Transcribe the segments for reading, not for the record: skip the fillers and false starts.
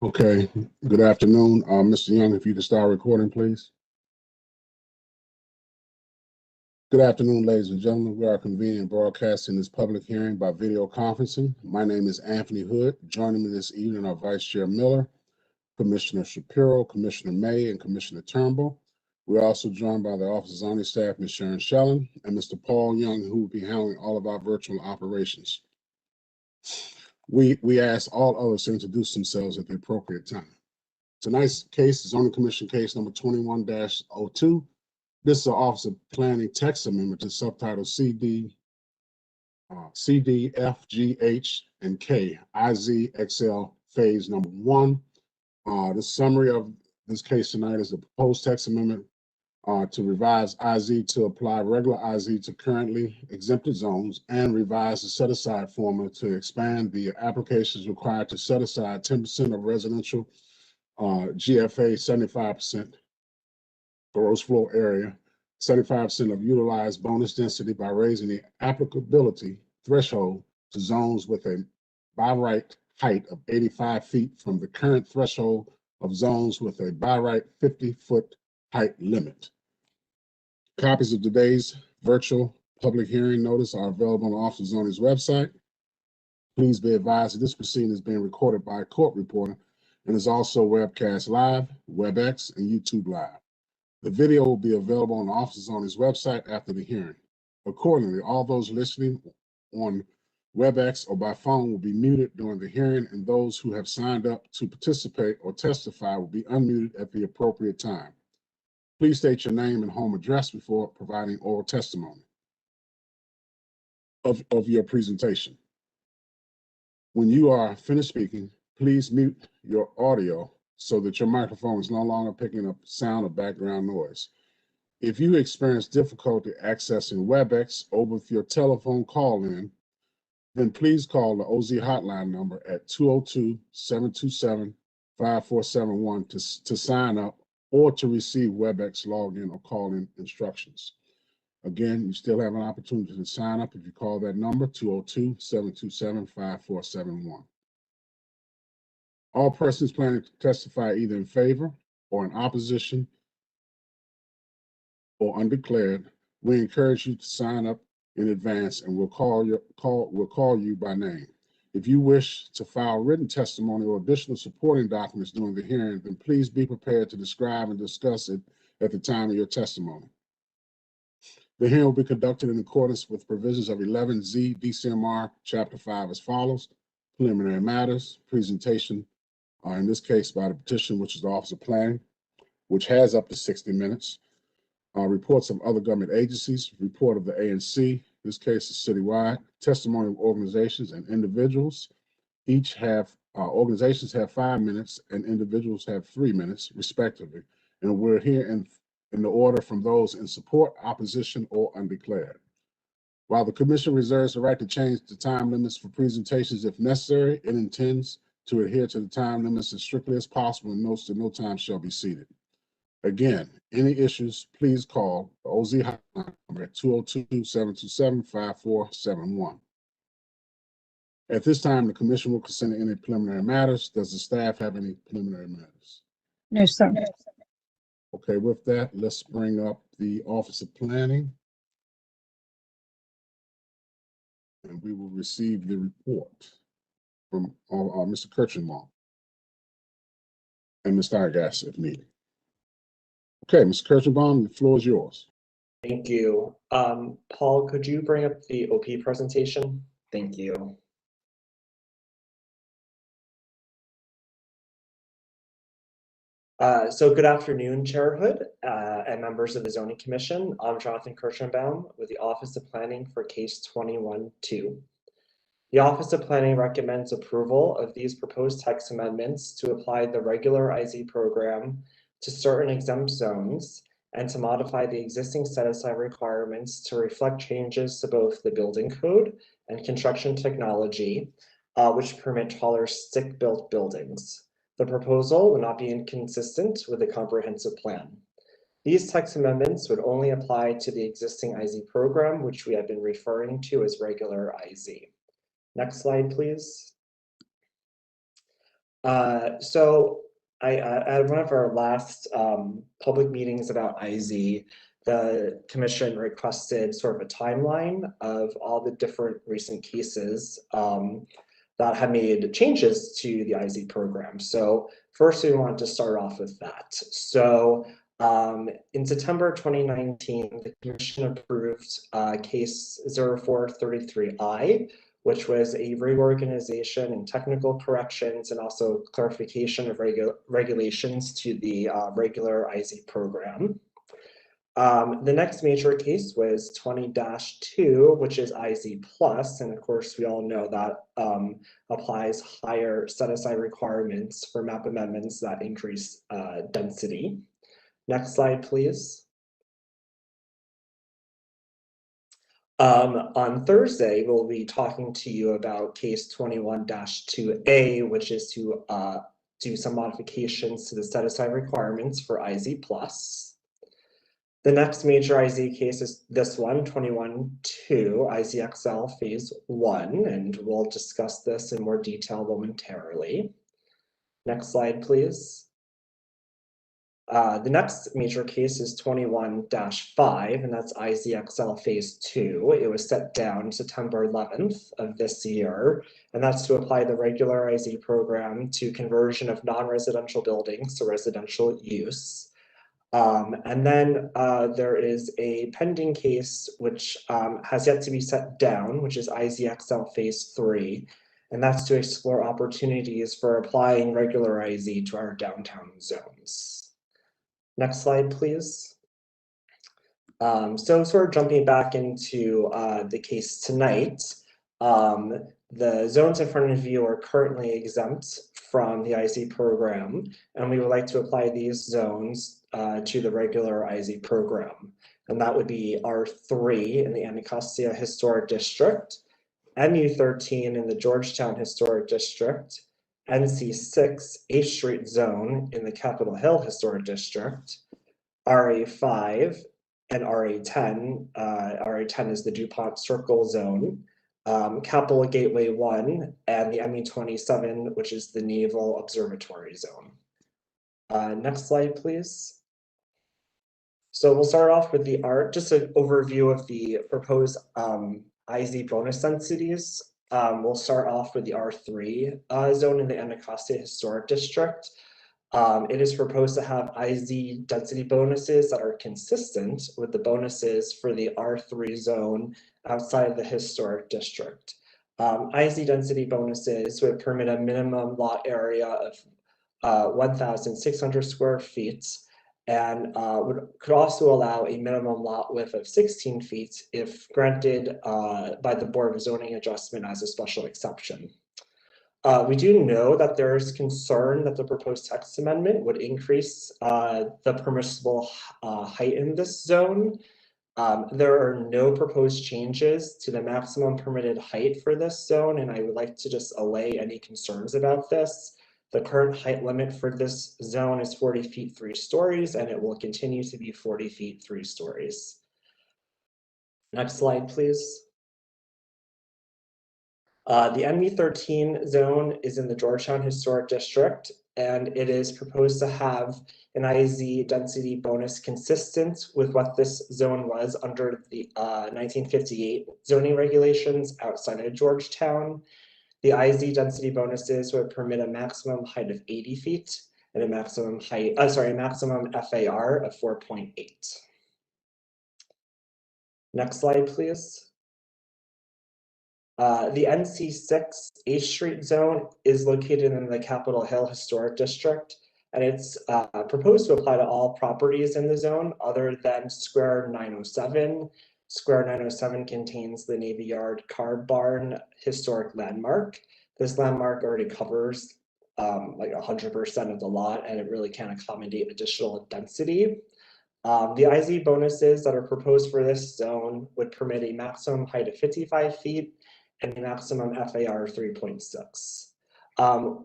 Okay, good afternoon. Mr. Young, if you could start recording, please. Good afternoon, ladies and gentlemen. We are convening and broadcasting this public hearing by video conferencing. My name is Anthony Hood. Joining me this evening are Vice Chair Miller, Commissioner Shapiro, Commissioner May, and Commissioner Turnbull. We're also joined by the Office of Zoning Staff, Ms. Sharon Shellen, and Mr. Paul Young, who will be handling all of our virtual operations. We ask all others to introduce themselves at the appropriate time. Tonight's case is Zoning Commission case number 21-02. This is the Office of Planning text amendment to subtitle CD, F, G, H, and K, IZXL phase number 1. The summary of this case tonight is the proposed text amendment to revise IZ to apply regular IZ to currently exempted zones and revise the set-aside formula to expand the applications required to set aside 10% of residential GFA, 75% gross floor area, 75% of utilized bonus density by raising the applicability threshold to zones with a by right height of 85 feet from the current threshold of zones with a by right 50-foot height limit. Copies of today's virtual public hearing notice are available on the Office of Zoning's website. Please be advised that this proceeding is being recorded by a court reporter and is also webcast live, WebEx, and YouTube Live. The video will be available on the Office of Zoning's website after the hearing. Accordingly, all those listening on WebEx or by phone will be muted during the hearing, and those who have signed up to participate or testify will be unmuted at the appropriate time. Please state your name and home address before providing oral testimony of your presentation. When you are finished speaking, please mute your audio so that your microphone is no longer picking up sound or background noise. If you experience difficulty accessing WebEx or with your telephone call-in, then please call the OZ hotline number at 202-727-5471 to sign up or to receive WebEx login or call-in instructions. Again, you still have an opportunity to sign up if you call that number, 202-727-5471. All persons planning to testify either in favor or in opposition or undeclared, we encourage you to sign up in advance and we'll call you by name. If you wish to file written testimony or additional supporting documents during the hearing, then please be prepared to describe and discuss it at the time of your testimony. The hearing will be conducted in accordance with provisions of 11Z DCMR Chapter 5 as follows: preliminary matters, presentation, in this case by the petition, which is the Office of Planning, which has up to 60 minutes. Reports of other government agencies, report of the ANC, this case is citywide, testimony of organizations and individuals. Each have, organizations have 5 minutes and individuals have 3 minutes respectively. And we're here in the order from those in support, opposition, or undeclared. While the Commission reserves the right to change the time limits for presentations if necessary, it intends to adhere to the time limits as strictly as possible and notes that no time shall be ceded. Again, any issues, please call the OZ hotline number at 202-727-5471. At this time, the Commission will consider any preliminary matters. Does the staff have any preliminary matters? No, sir. Okay, with that, let's bring up the Office of Planning. And we will receive the report from Mr. Kirsh and Ms. Stargass if needed. Okay, Mr. Kirsh, the floor is yours. Thank you. Paul, could you bring up the OP presentation? Thank you. So good afternoon, Chair Hood and members of the Zoning Commission. I'm Jonathan Kirschenbaum with the Office of Planning for Case 21-2. The Office of Planning recommends approval of these proposed text amendments to apply the regular IZ program to certain exempt zones and to modify the existing set-aside requirements to reflect changes to both the building code and construction technology, which permit taller stick-built buildings. The proposal would not be inconsistent with the comprehensive plan. These text amendments would only apply to the existing IZ program, which we have been referring to as regular IZ. Next slide, please. So at one of our last public meetings about IZ, the commission requested sort of a timeline of all the different recent cases that have made changes to the IZ program. So first, we want to start off with that. So in September 2019, the commission approved case 0433I, which was a reorganization and technical corrections and also clarification of regulations to the regular IZ program. The next major case was 20-2, which is IZ plus, and of course we all know that applies higher set-aside requirements for map amendments that increase density. Next slide, please. On Thursday, we'll be talking to you about case 21-2A, which is to do some modifications to the set-aside requirements for IZ plus. The next major IZ case is this one, 21-2, IZXL phase 1, and we'll discuss this in more detail momentarily. Next slide, please. The next major case is 21-5, and that's IZXL phase 2. It was set down September 11th of this year, and that's to apply the regular IZ program to conversion of non-residential buildings to residential use. And then there is a pending case which has yet to be set down, which is IZXL phase 3, and that's to explore opportunities for applying regular IZ to our downtown zones. Next slide, please. So sort of jumping back into the case tonight, the zones in front of you are currently exempt from the IZ program, and we would like to apply these zones to the regular IZ program. And that would be R3 in the Anacostia Historic District, MU13 in the Georgetown Historic District, NC6 H Street Zone in the Capitol Hill Historic District, RA5 and RA10. RA10 is the DuPont Circle Zone, Capitol Gateway 1, and the MU27, which is the Naval Observatory Zone. Next slide, please. So we'll start off with just an overview of the proposed IZ bonus densities. We'll start off with the R3 zone in the Anacostia Historic District. It is proposed to have IZ density bonuses that are consistent with the bonuses for the R3 zone outside of the historic district. IZ density bonuses would permit a minimum lot area of 1,600 square feet and could also allow a minimum lot width of 16 feet if granted by the Board of Zoning Adjustment as a special exception. We do know that there is concern that the proposed text amendment would increase the permissible height in this zone. There are no proposed changes to the maximum permitted height for this zone, and I would like to just allay any concerns about this. The current height limit for this zone is 40 feet 3 stories, and it will continue to be 40 feet 3 stories. Next slide, please. The MU13 zone is in the Georgetown Historic District, and it is proposed to have an IZ density bonus consistent with what this zone was under the 1958 zoning regulations outside of Georgetown. The IZ density bonuses would permit a maximum height of 80 feet and a maximum maximum FAR of 4.8. Next slide, please. The NC6 H Street Zone is located in the Capitol Hill Historic District, and it's proposed to apply to all properties in the zone other than Square 907. Square 907 contains the Navy Yard Card Barn historic landmark. This landmark already covers like 100% of the lot, and it really can't accommodate additional density. The IZ bonuses that are proposed for this zone would permit a maximum height of 55 feet and a maximum FAR of 3.6.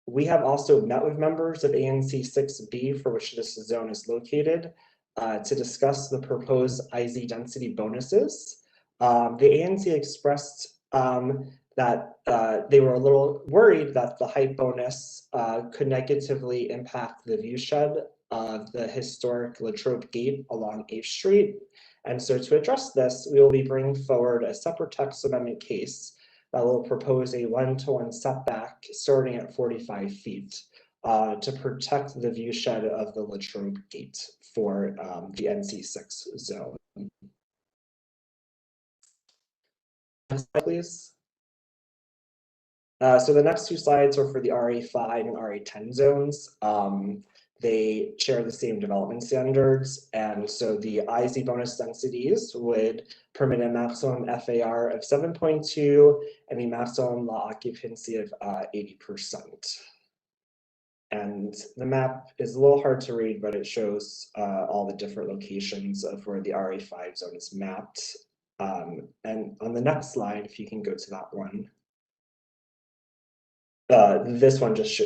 We have also met with members of NC6B, for which this zone is located, to discuss the proposed IZ density bonuses. The ANC expressed that they were a little worried that the height bonus could negatively impact the viewshed of the historic Latrobe Gate along 8th Street. And so to address this, we will be bringing forward a separate text amendment case that will propose a 1-to-1 setback starting at 45 feet to protect the viewshed of the Latrobe Gate for the NC6 zone. Next slide, please. So the next two slides are for the RA5 and RA10 zones. They share the same development standards, and so the IZ bonus densities would permit a maximum FAR of 7.2 and a maximum law occupancy of 80%. And the map is a little hard to read, but it shows all the different locations of where the RA5 zone is mapped. And on the next slide, if you can go to that one. This one just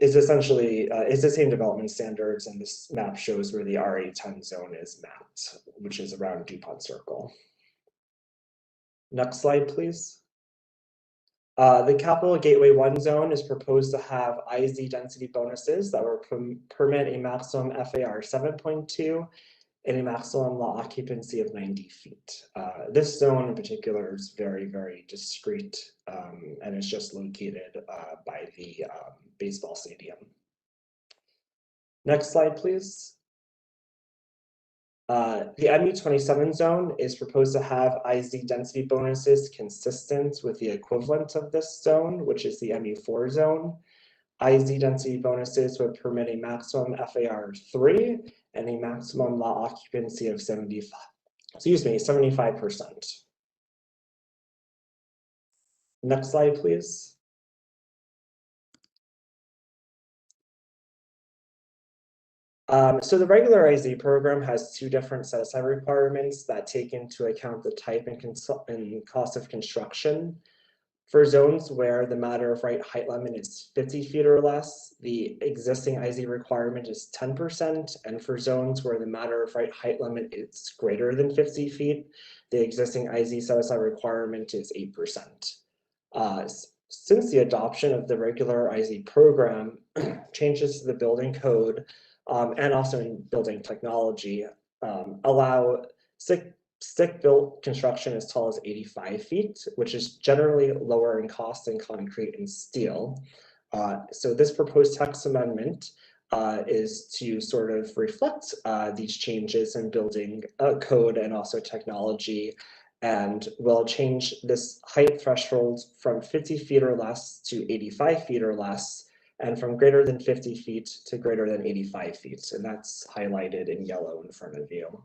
is essentially is the same development standards, and this map shows where the RA10 zone is mapped, which is around DuPont Circle. Next slide, please. The Capital Gateway 1 zone is proposed to have IZ density bonuses that will permit a maximum FAR 7.2 and a maximum law occupancy of 90 feet. This zone in particular is very, very discrete, and it's just located by the baseball stadium. Next slide, please. The MU27 zone is proposed to have IZ density bonuses consistent with the equivalent of this zone, which is the MU4 zone. IZ density bonuses would permit a maximum FAR 3 and a maximum law occupancy of 75%. Next slide, please. So the regular IZ program has two different set-aside requirements that take into account the type and cost of construction. For zones where the matter of right height limit is 50 feet or less, the existing IZ requirement is 10%, and for zones where the matter of right height limit is greater than 50 feet, the existing IZ set-aside requirement is 8%. Since the adoption of the regular IZ program, changes to the building code and also in building technology allow stick-built construction as tall as 85 feet, which is generally lower in cost than concrete and steel. So this proposed text amendment is to sort of reflect these changes in building code and also technology, and will change this height threshold from 50 feet or less to 85 feet or less, and from greater than 50 feet to greater than 85 feet. And that's highlighted in yellow in front of you.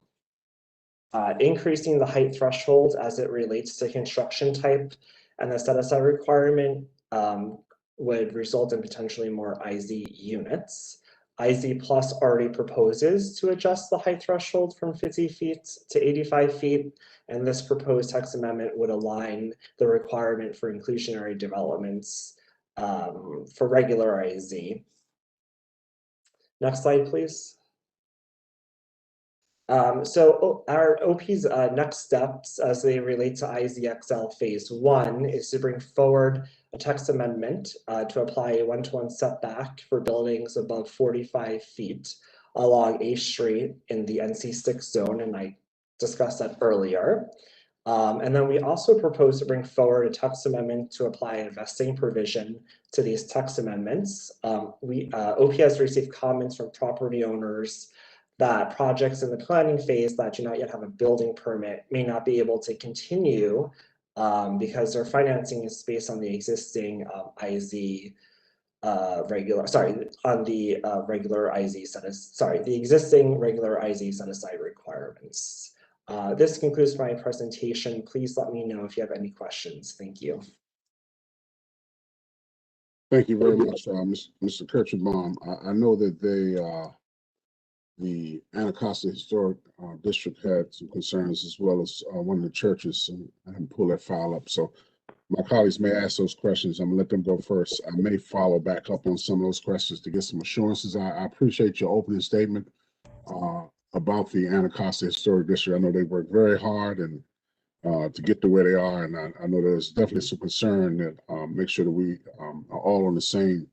Increasing the height threshold as it relates to construction type and the set-aside requirement would result in potentially more IZ units. IZ Plus already proposes to adjust the height threshold from 50 feet to 85 feet, and this proposed text amendment would align the requirement for inclusionary developments for regular IZ. Next slide, please. So our OP's next steps as they relate to IZXL Phase 1 is to bring forward a text amendment to apply a 1-to-1 setback for buildings above 45 feet along 8th Street in the NC6 zone, and I discussed that earlier. And then we also propose to bring forward a text amendment to apply a vesting provision to these text amendments. OP has received comments from property owners that projects in the planning phase that do not yet have a building permit may not be able to continue because their financing is based on the existing the existing regular IZ set-aside requirements. This concludes my presentation. Please let me know if you have any questions. Thank you. Thank you very much, Mr. Kirchenbaum. I know that the Anacostia Historic District had some concerns, as well as one of the churches, and I didn't pull that file up. So my colleagues may ask those questions. I'm gonna let them go first. I may follow back up on some of those questions to get some assurances. I appreciate your opening statement about the Anacostia Historic District. I know they work very hard, and to get to where they are. And I know there's definitely some concern that make sure that we are all on the same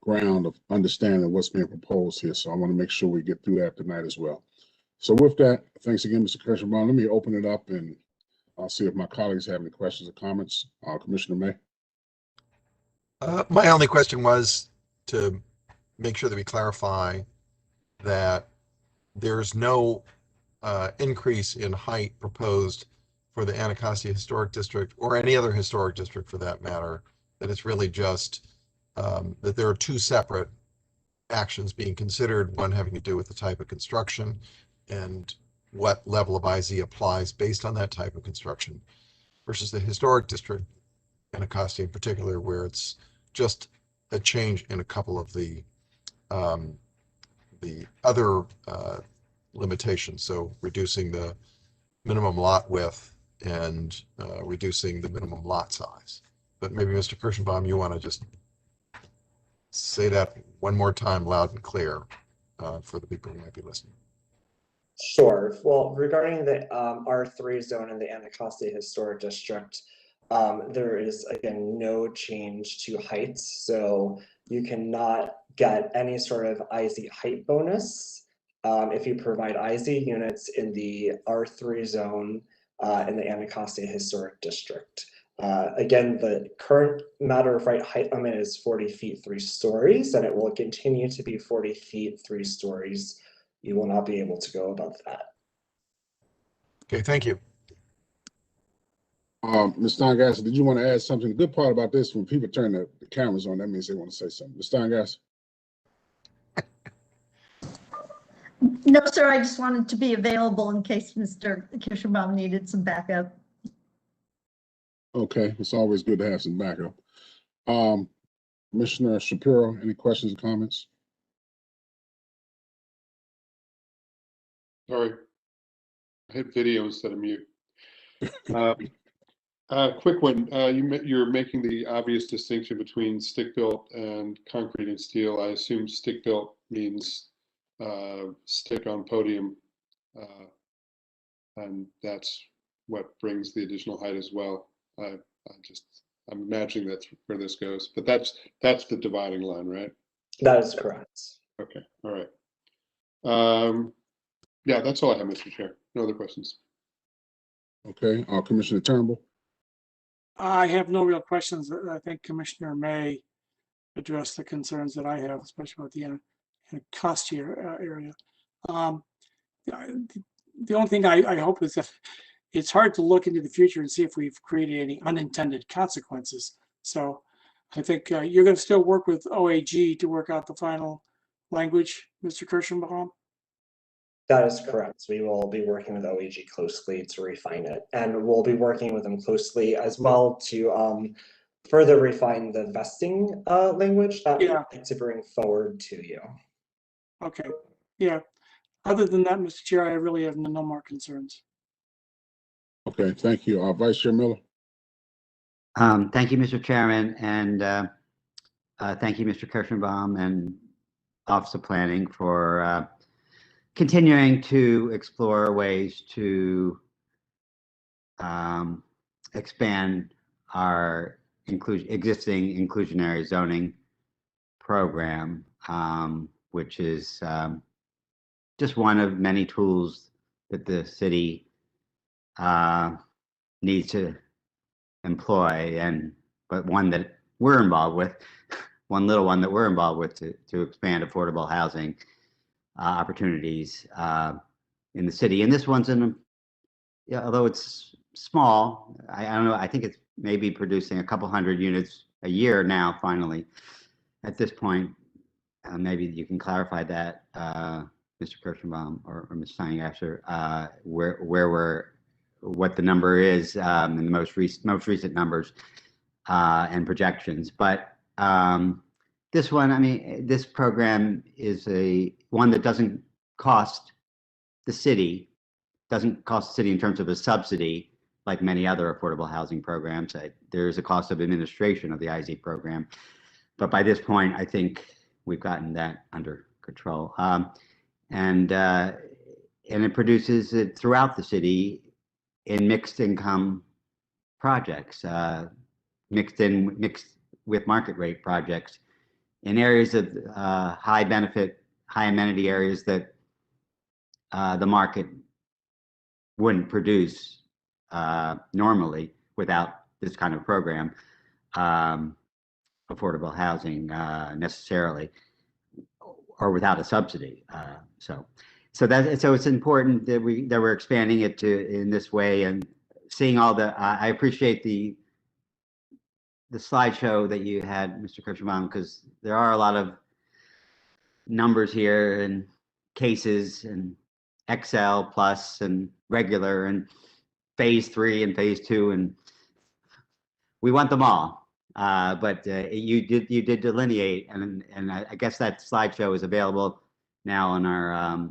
ground of understanding what's being proposed here. So I want to make sure we get through that tonight as well. So with that, thanks again, Mr. Kirsh. Let me open it up and I'll see if my colleagues have any questions or comments. Commissioner May. My only question was to make sure that we clarify that there's no increase in height proposed for the Anacostia Historic District or any other historic district for that matter, that it's really just that there are two separate actions being considered, one having to do with the type of construction and what level of IZ applies based on that type of construction, versus the historic district, Anacostia in particular, where it's just a change in a couple of the other limitations. So reducing the minimum lot width and reducing the minimum lot size. But maybe Mr. Kirschenbaum, you want to just say that one more time loud and clear for the people who might be listening. Sure. Well, regarding the R3 zone in the Anacostia Historic District, there is, again, no change to heights. So you cannot get any sort of IZ height bonus if you provide IZ units in the R3 zone in the Anacostia Historic District. Again, the current matter of right height limit is 40 feet, 3 stories, and it will continue to be 40 feet, 3 stories. You will not be able to go above that. Okay, thank you. Ms. Steingasser, did you want to add something? The good part about this, when people turn the cameras on, that means they want to say something. Ms. Steingasser? No, sir, I just wanted to be available in case Mr. Kirschenbaum needed some backup. Okay, it's always good to have some backup. Commissioner Shapiro, any questions or comments? Sorry, I hit video instead of mute. Quick one. You're making the obvious distinction between stick-built and concrete and steel. I assume stick-built means stick on podium, and that's what brings the additional height as well. I'm imagining that's where this goes, but that's the dividing line, right? That is correct. Okay, all right. Yeah, that's all I have, Mr. Chair. No other questions. Okay, Commissioner Turnbull. I have no real questions. I think Commissioner May addressed the concerns that I have, especially with the Anacostia area. The only thing I hope is that it's hard to look into the future and see if we've created any unintended consequences. So I think you're going to still work with OAG to work out the final language, Mr. Kirschenbaum? That is correct. We will be working with OAG closely to refine it, and we'll be working with them closely as well to further refine the vesting language that we'd like to bring forward to you. Okay. Yeah. Other than that, Mr. Chair, I really have no more concerns. Okay, thank you. Vice Chair Miller. Thank you, Mr. Chairman, and thank you, Mr. Kirschenbaum and Office of Planning for continuing to explore ways to expand our existing inclusionary zoning program, which is just one of many tools that the city needs to employ, but one that we're involved with, one little one that we're involved with to expand affordable housing opportunities in the city. And this one's although it's small, I don't know, I think it's maybe producing a couple hundred units a year now, finally, at this point. Maybe you can clarify that, Mr. Kirschenbaum or Ms. Steingasser, what the number is in the most recent numbers and projections. But this one, I mean, this program is one that doesn't cost the city in terms of a subsidy like many other affordable housing programs. There is a cost of administration of the IZ program, but by this point, I think we've gotten that under control. And it produces it throughout the city in mixed income projects, mixed with market rate projects in areas of high benefit, high amenity areas that the market wouldn't produce normally without this kind of program, affordable housing necessarily, or without a subsidy. So it's important that we're expanding it in this way and seeing all the. I appreciate the slideshow that you had, Mr. Kirschenbaum, because there are a lot of numbers here and cases and Excel plus and regular and phase 3 and phase 2, and we want them all. But you did delineate, and I guess that slideshow is available now on our,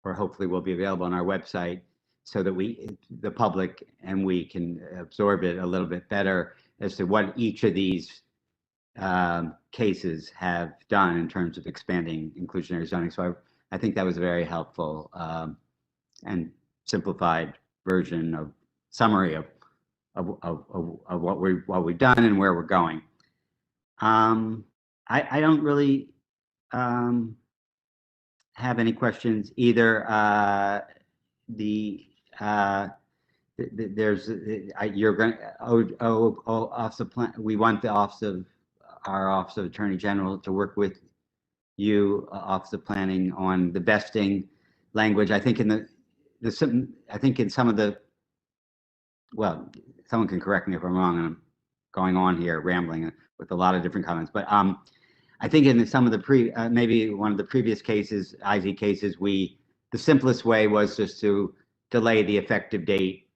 or hopefully will be available on our website, so that the public and we can absorb it a little bit better as to what each of these cases have done in terms of expanding inclusionary zoning. So I think that was a very helpful and simplified version of summary of what we've done and where we're going. I don't really have any questions either. There's you're going office of plan. We want the our Office of Attorney General to work with you, Office of Planning, on the vesting language. I think in some of the, well, someone can correct me if I'm wrong, and I'm going on here rambling with a lot of different comments, but I think in some of the maybe one of the previous cases, IZ cases, the simplest way was just to delay the effective date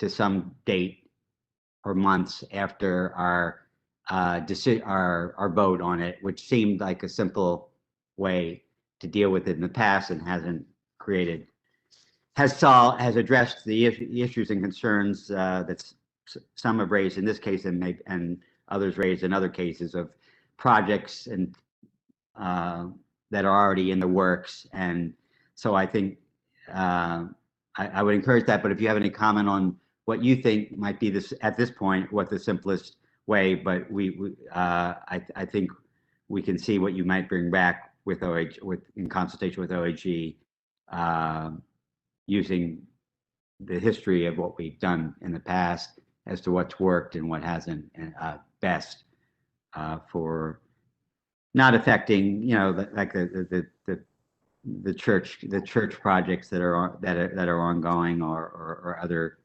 to some date or months after our vote on it, which seemed like a simple way to deal with it in the past and has addressed the issues and concerns that some have raised in this case and others raised in other cases of projects and that are already in the works. And so I think I would encourage that. But if you have any comment on what you think might be at this point, what the simplest way, but I think we can see what you might bring back with in consultation with OAG, using the history of what we've done in the past as to what's worked and what hasn't best for not affecting, like the church projects that are ongoing or other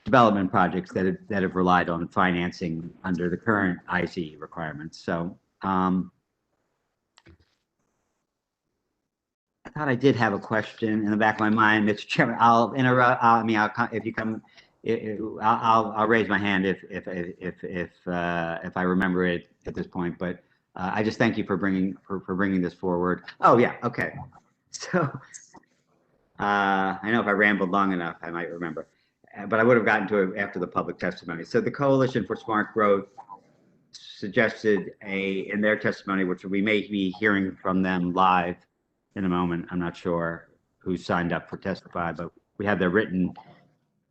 development projects that have relied on financing under the current IC requirements. So I thought I did have a question in the back of my mind, Mr. Chairman. I'll interrupt. If you come, I'll raise my hand if I remember it at this point. But I just thank you for bringing this forward. Oh yeah, okay. So I know if I rambled long enough, I might remember, but I would have gotten to it after the public testimony. So the Coalition for Smart Growth suggested in their testimony, which we may be hearing from them live in a moment. I'm not sure who signed up for testify, but we have their written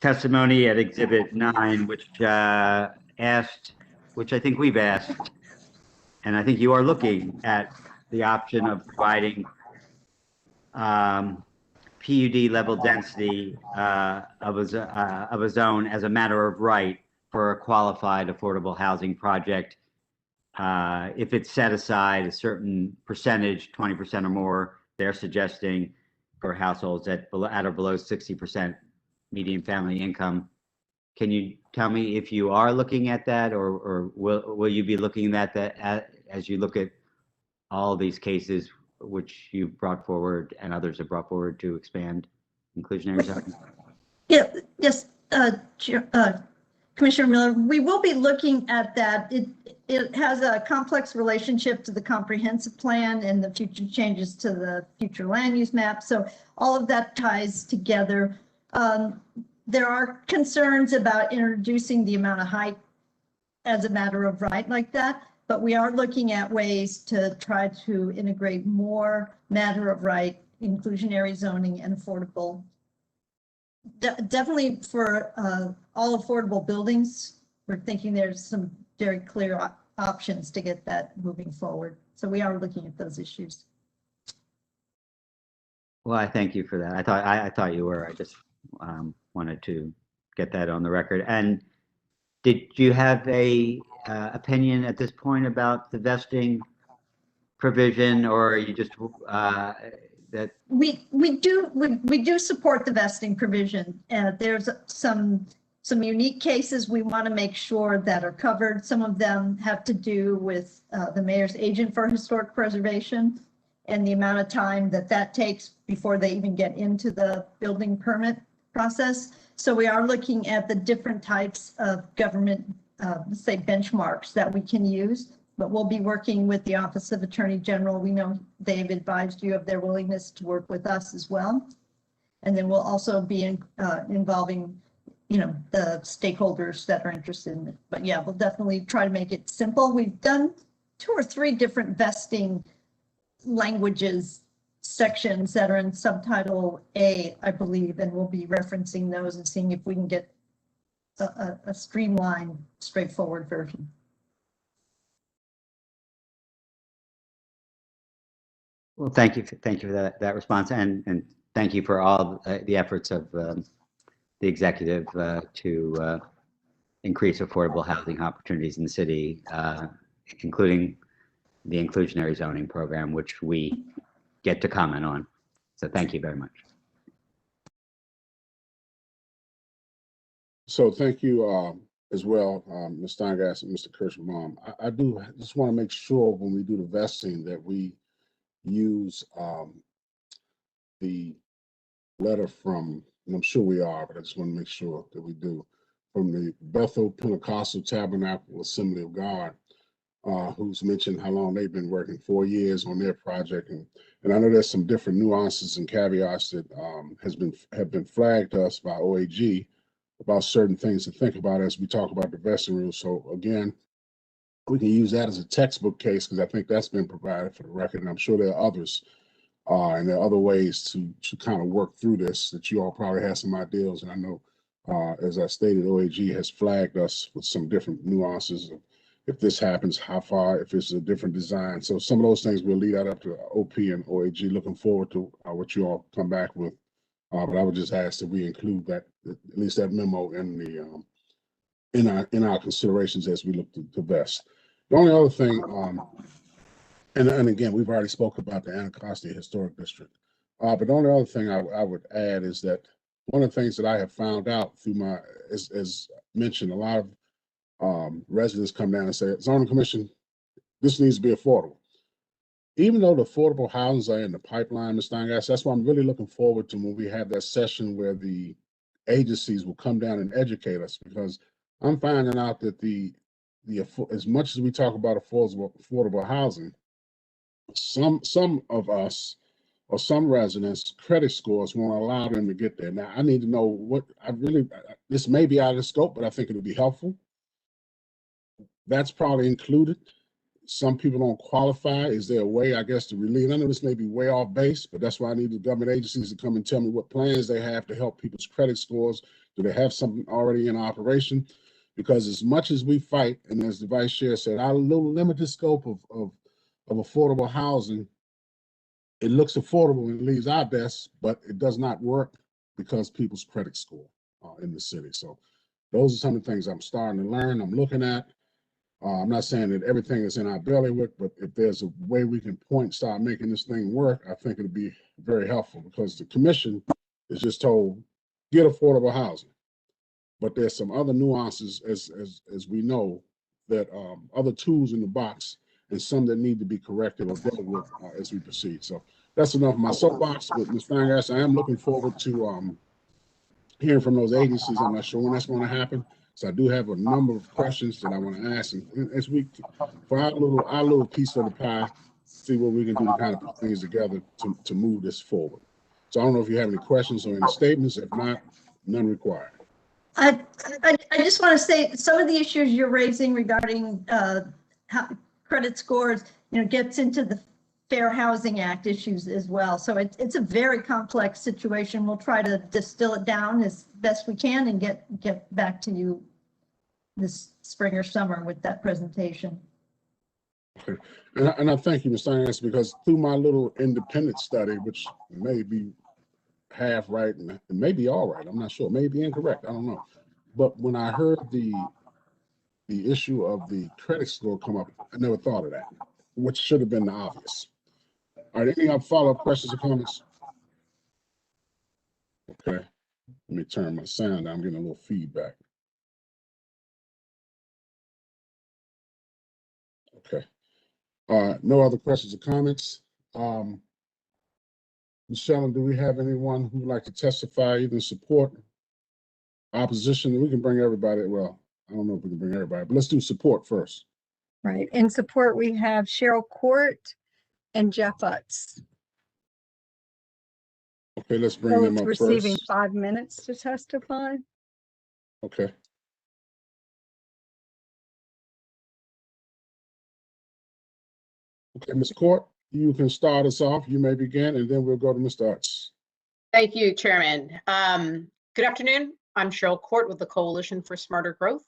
testimony at Exhibit 9, which I think we've asked, and I think you are looking at the option of providing PUD level density of a zone as a matter of right for a qualified affordable housing project. If it's set aside a certain percentage, 20% or more, they're suggesting for households at or below 60% median family income. Can you tell me if you are looking at that, or will you be looking at that as you look at all these cases which you brought forward and others have brought forward to expand inclusionary zoning? Yeah, yes, Commissioner Miller, we will be looking at that. It has a complex relationship to the comprehensive plan and the future changes to the future land use map. So all of that ties together. There are concerns about introducing the amount of height as a matter of right like that, but we are looking at ways to try to integrate more matter of right, inclusionary zoning, and affordable Definitely for all affordable buildings, we're thinking there's some very clear options to get that moving forward. So we are looking at those issues. Well, I thank you for that. I thought you were. I just wanted to get that on the record. And did you have a opinion at this point about the vesting provision, or are you just that? We do support the vesting provision. There's some unique cases we want to make sure that are covered. Some of them have to do with the mayor's agent for historic preservation and the amount of time that takes before they even get into the building permit process. So we are looking at the different types of government, say, benchmarks that we can use, but we'll be working with the Office of Attorney General. We know they've advised you of their willingness to work with us as well. And then we'll also be involving, the stakeholders that are interested in it. But yeah, we'll definitely try to make it simple. We've done 2 or 3 different vesting languages sections that are in subtitle A, I believe, and we'll be referencing those and seeing if we can get a streamlined, straightforward version. Well, thank you for that response, and thank you for all the efforts of the executive to increase affordable housing opportunities in the city, including the inclusionary zoning program, which we get to comment on. So thank you very much. So thank you as well, Ms. Steingass and Mr. Kirsch. I do just want to make sure when we do the vesting that we use the letter from, and I'm sure we are, but I just want to make sure that we do, from the Bethel Pentecostal Tabernacle Assembly of God, who's mentioned how long they've been working, 4 years on their project. And I know there's some different nuances and caveats that have been flagged to us by OAG about certain things to think about as we talk about the vesting rules. So again, we can use that as a textbook case because I think that's been provided for the record. And I'm sure there are others, and there are other ways to kind of work through this that you all probably have some ideas. And I know, as I stated, OAG has flagged us with some different nuances of if this happens, how far, if it's a different design. So some of those things will lead out up to OP and OAG. Looking forward to what you all come back with. But I would just ask that we include that, at least that memo in the in our considerations as we look to vest. The only other thing, and again, we've already spoke about the Anacostia Historic District. But the only other thing I would add is that one of the things that I have found out through my, as mentioned, a lot of residents come down and say, zoning commission, this needs to be affordable. Even though the affordable housings are in the pipeline, Ms. Steingass, that's why I'm really looking forward to when we have that session where the agencies will come down and educate us, because I'm finding out that as much as we talk about affordable housing, some of us or some residents' credit scores won't allow them to get there. Now, I need to know what this may be out of scope, but I think it'll be helpful. That's probably included. Some people don't qualify. Is there a way, I guess, to relieve? I know this may be way off base, but that's why I need the government agencies to come and tell me what plans they have to help people's credit scores. Do they have something already in operation? Because as much as we fight, and as the vice chair said, our little limited scope of affordable housing, it looks affordable and it leaves our desk, but it does not work because people's credit score in the city. So those are some of the things I'm starting to learn, I'm looking at. I'm not saying that everything is in our bailiwick, but if there's a way we can start making this thing work, I think it'll be very helpful, because the commission is just told, get affordable housing. But there's some other nuances, as we know, that other tools in the box, and some that need to be corrected or dealt with as we proceed. So that's enough of my soapbox with Ms. Steingass. I am looking forward to hearing from those agencies. I'm not sure when that's going to happen. So I do have a number of questions that I want to ask, and as we, for our little piece of the pie, see what we can do to kind of put things together to move this forward. So I don't know if you have any questions or any statements. If not, none required. I just want to say some of the issues you're raising regarding how credit scores, gets into the Fair Housing Act issues as well. So it's a very complex situation. We'll try to distill it down as best we can and get back to you this spring or summer with that presentation. Okay. And I thank you, Ms. Inez, because through my little independent study, which may be half right and maybe all right, I'm not sure, maybe incorrect, I don't know. But when I heard the issue of the credit score come up, I never thought of that, which should have been the obvious. All right, any other follow-up questions or comments? Okay, let me turn my sound down. I'm getting a little feedback. Okay. No other questions or comments? Michelle, do we have anyone who would like to testify either in support, opposition? We can bring everybody. Well, I don't know if we can bring everybody, but let's do support first. Right. In support, we have Cheryl Court and Jeff Utz. Okay, let's bring them Both up receiving first. 5 minutes to testify. Okay. Okay, Ms. Court, you can start us off. You may begin, and then we'll go to Mr. Utz. Thank you, Chairman. Good afternoon. I'm Cheryl Court with the Coalition for Smarter Growth.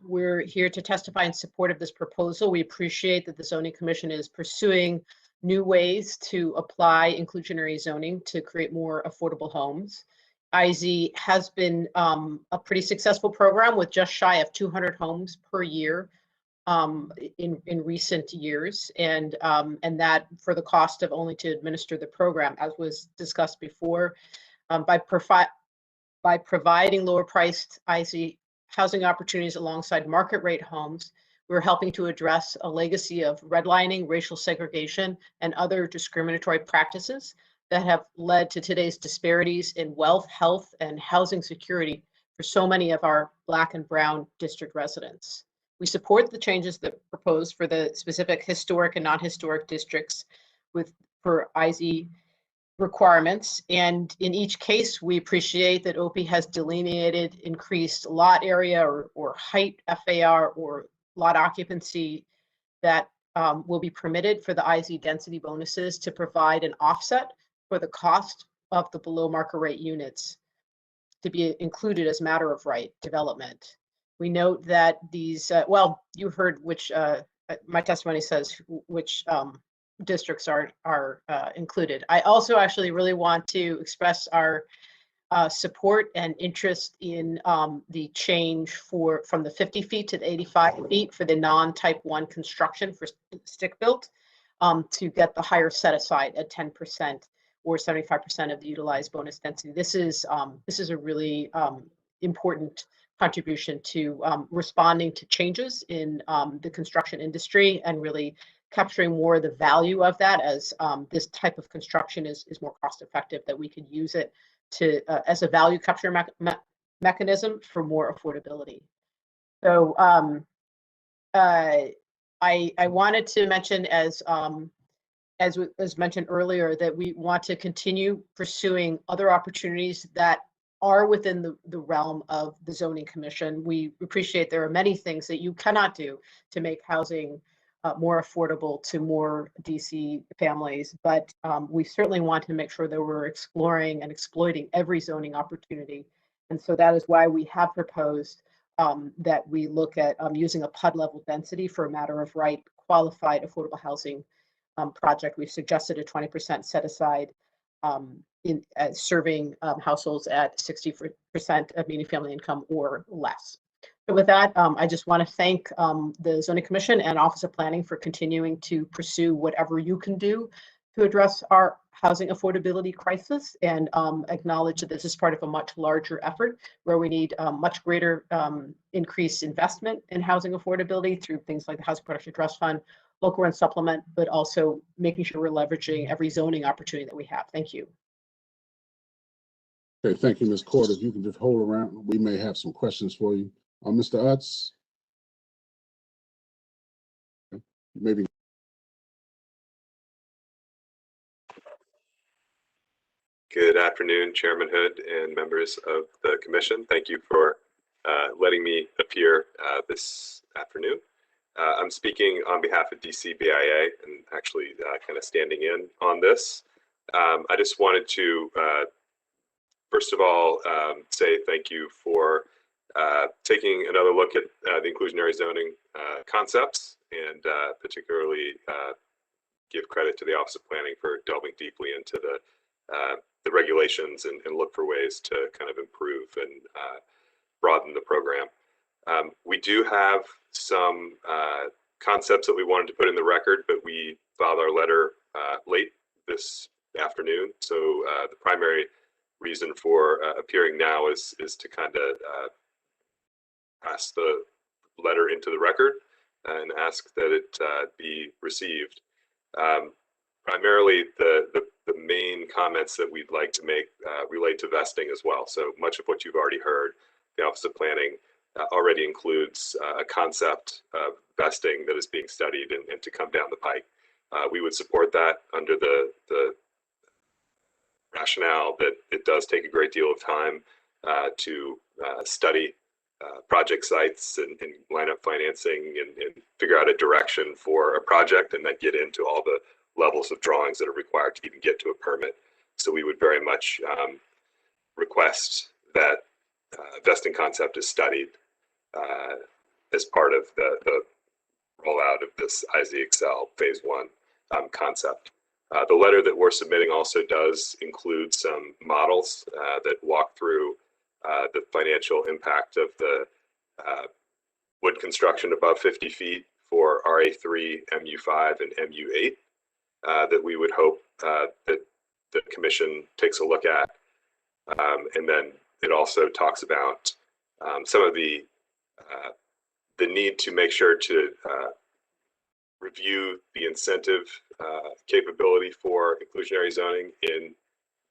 We're here to testify in support of this proposal. We appreciate that the Zoning Commission is pursuing new ways to apply inclusionary zoning to create more affordable homes. IZ has been a pretty successful program with just shy of 200 homes per year in recent years, and that for the cost of only to administer the program, as was discussed before, by providing lower priced IZ housing opportunities alongside market rate homes. We're helping to address a legacy of redlining, racial segregation, and other discriminatory practices that have led to today's disparities in wealth, health, and housing security for so many of our Black and Brown district residents. We support the changes that are proposed for the specific historic and non-historic districts for IZ requirements. And in each case, we appreciate that OP has delineated increased lot area or height FAR or lot occupancy that will be permitted for the IZ density bonuses to provide an offset for the cost of the below market rate units to be included as matter of right development. We note that these, well, you heard which, my testimony says which districts are included. I also actually really want to express our support and interest in the change from the 50 feet to the 85 feet for the non-type 1 construction for stick built to get the higher set aside at 10% or 75% of the utilized bonus density. This is a really important contribution to responding to changes in the construction industry and really capturing more of the value of that as this type of construction is more cost effective, that we could use it to as a value capture mechanism for more affordability. So I wanted to mention, as mentioned earlier, that we want to continue pursuing other opportunities that are within the realm of the Zoning Commission. We appreciate there are many things that you cannot do to make housing more affordable to more DC families, but we certainly want to make sure that we're exploring and exploiting every zoning opportunity. And so that is why we have proposed that we look at using a PUD level density for a matter of right qualified affordable housing project. We've suggested a 20% set aside in serving households at 60% of median family income or less. So with that, I just want to thank the Zoning Commission and Office of Planning for continuing to pursue whatever you can do to address our housing affordability crisis, and acknowledge that this is part of a much larger effort where we need much greater increased investment in housing affordability through things like the Housing Production Trust Fund, local rent supplement, but also making sure we're leveraging every zoning opportunity that we have. Thank you. Okay, thank you, Ms. Court. If you can just hold around, we may have some questions for you. Mr. Utz, maybe. Good afternoon, Chairman Hood and members of the Commission. Thank you for letting me appear this afternoon. I'm speaking on behalf of DCBIA and actually kind of standing in on this. I just wanted to, first of all, say thank you for taking another look at the inclusionary zoning concepts, and particularly give credit to the Office of Planning for delving deeply into the regulations and look for ways to kind of improve and broaden the program. We do have some concepts that we wanted to put in the record, but we filed our letter late this afternoon. So the primary reason for appearing now is to kind of pass the letter into the record and ask that it be received. Primarily, the main comments that we'd like to make relate to vesting as well. So much of what you've already heard, the Office of Planning already includes a concept of vesting that is being studied and to come down the pike. We would support that under the rationale that it does take a great deal of time to study project sites and line up financing and figure out a direction for a project, and then get into all the levels of drawings that are required to even get to a permit. So we would very much request that vesting concept is studied as part of the rollout of this IZXL Phase 1 concept. The letter that we're submitting also does include some models that walk through the financial impact of the wood construction above 50 feet for RA3, MU5, and MU8 that we would hope that the Commission takes a look at. And then it also talks about some of the need to make sure to review the incentive capability for inclusionary zoning in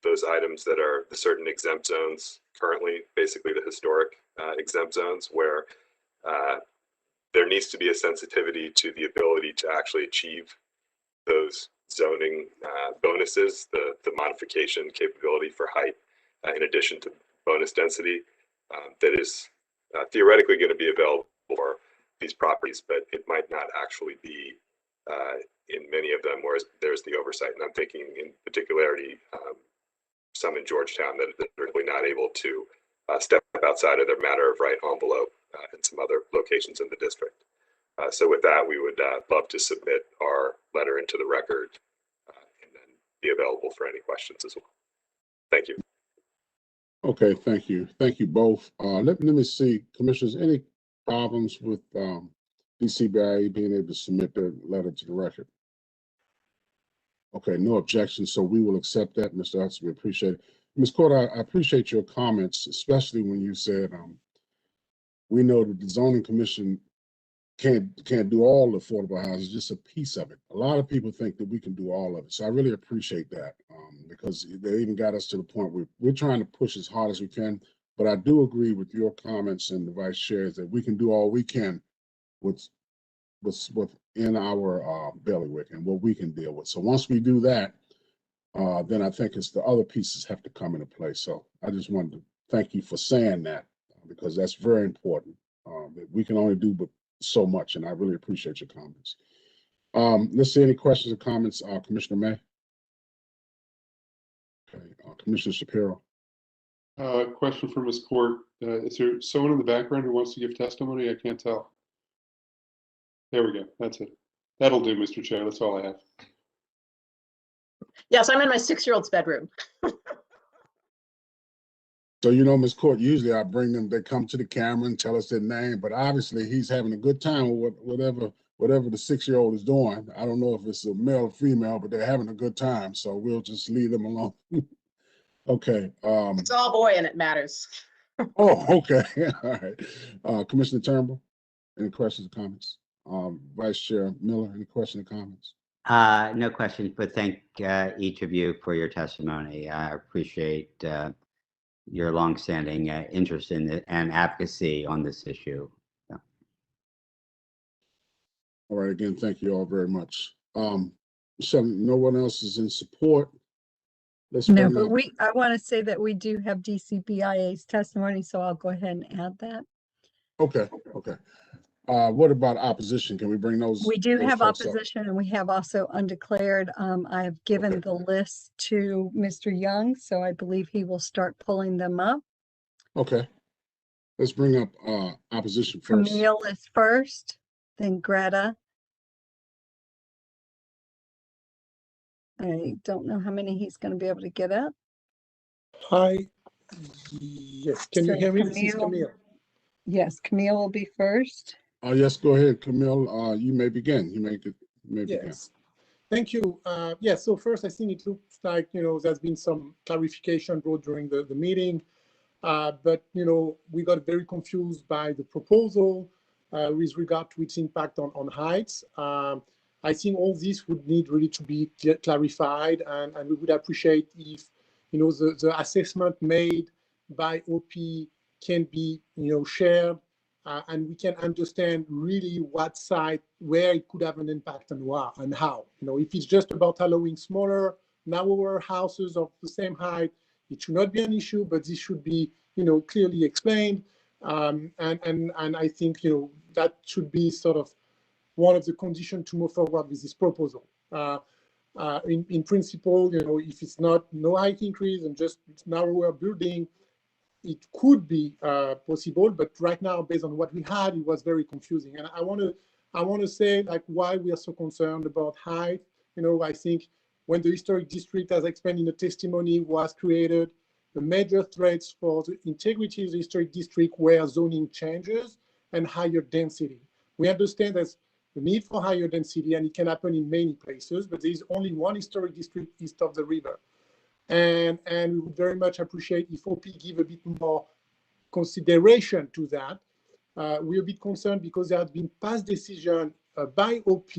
those items that are the certain exempt zones currently, basically the historic exempt zones, where there needs to be a sensitivity to the ability to actually achieve those zoning bonuses, the modification capability for height, in addition to bonus density, that is theoretically going to be available for these properties, but it might not actually be in many of them, whereas there's the oversight. And I'm thinking in particularity some in Georgetown that are really not able to step outside of their matter of right envelope and some other locations in the district. So with that, we would love to submit our letter into the record and then be available for any questions as well. Thank you. Okay, thank you. Thank you both. Let me see, Commissioners, any problems with DCBIA being able to submit their letter to the record? Okay, no objections, so we will accept that, Mr. Hudson. We appreciate it. Ms. Corda, I appreciate your comments, especially when you said we know that the Zoning Commission can't do all the affordable housing, just a piece of it. A lot of people think that we can do all of it, so I really appreciate that because they even got us to the point where we're trying to push as hard as we can. But I do agree with your comments and the Vice Chair's that we can do all we can with within our bailiwick and what we can deal with. So once we do that, then I think it's the other pieces have to come into play. So I just wanted to thank you for saying that because that's very important. We can only do but so much, and I really appreciate your comments. Let's see any questions or comments. Commissioner May. Okay, Commissioner Shapiro. Question for Ms. Court. Is there someone in the background who wants to give testimony? I can't tell. There we go. That's it. That'll do, Mr. Chair. That's all I have. Yes, I'm in my 6-year-old's bedroom. So, you know, Ms. Court, usually I bring them, they come to the camera and tell us their name, but obviously he's having a good time with whatever the 6-year-old is doing. I don't know if it's a male or female, but they're having a good time. So we'll just leave them alone. Okay. It's all boy and it matters. Oh, okay. All right. Commissioner Turnbull, any questions or comments? Vice Chair Miller, any questions or comments? No questions, but thank each of you for your testimony. I appreciate your longstanding interest in it and advocacy on this issue. Yeah. All right, again, thank you all very much. So no one else is in support. No, but I want to say that we do have DCBIA's testimony, so I'll go ahead and add that. Okay. What about opposition? Can we bring those? We do those have folks up? opposition and we have also undeclared. I have given the list to Mr. Young, so I believe he will start pulling them up. Okay. Let's bring up opposition first. Camille is first, then Greta. I don't know how many he's going to be able to get up. Hi. Yes, can you So hear me? This is Camille. Camille. Yes, Camille will be first. Yes, go ahead, Camille. You may begin. You may begin. Yes. Thank you. Yes, so first, I think it looks like, there's been some clarification brought during the meeting. But, we got very confused by the proposal with regard to its impact on heights. I think all this would need really to be clarified, and we would appreciate if, the assessment made by OP can be, shared, and we can understand really what site, where it could have an impact and why and how. If it's just about allowing smaller, narrower houses of the same height, it should not be an issue, but this should be, clearly explained. And I think, that should be sort of one of the conditions to move forward with this proposal. In principle, if it's not no height increase and just narrower building, it could be possible, but right now, based on what we had, it was very confusing. And I want to say like why we are so concerned about height. I think when the historic district, as explained in the testimony, was created, the major threats for the integrity of the historic district were zoning changes and higher density. We understand there's the need for higher density, and it can happen in many places, but there is only one historic district east of the river. And we would very much appreciate if OP give a bit more consideration to that. We're a bit concerned because there have been past decisions by OP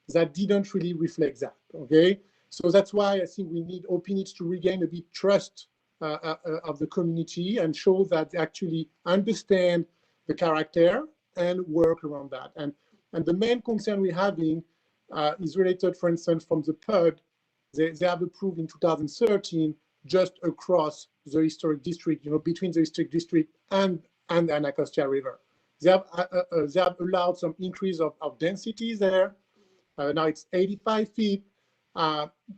that didn't really reflect that, okay? So that's why I think OP needs to regain a bit trust of the community and show that they actually understand the character and work around that. And the main concern we're having is related, for instance, from the PUD. They have approved in 2013 just across the historic district, between the historic district and the Anacostia River. They have allowed some increase of density there. Now it's 85 feet,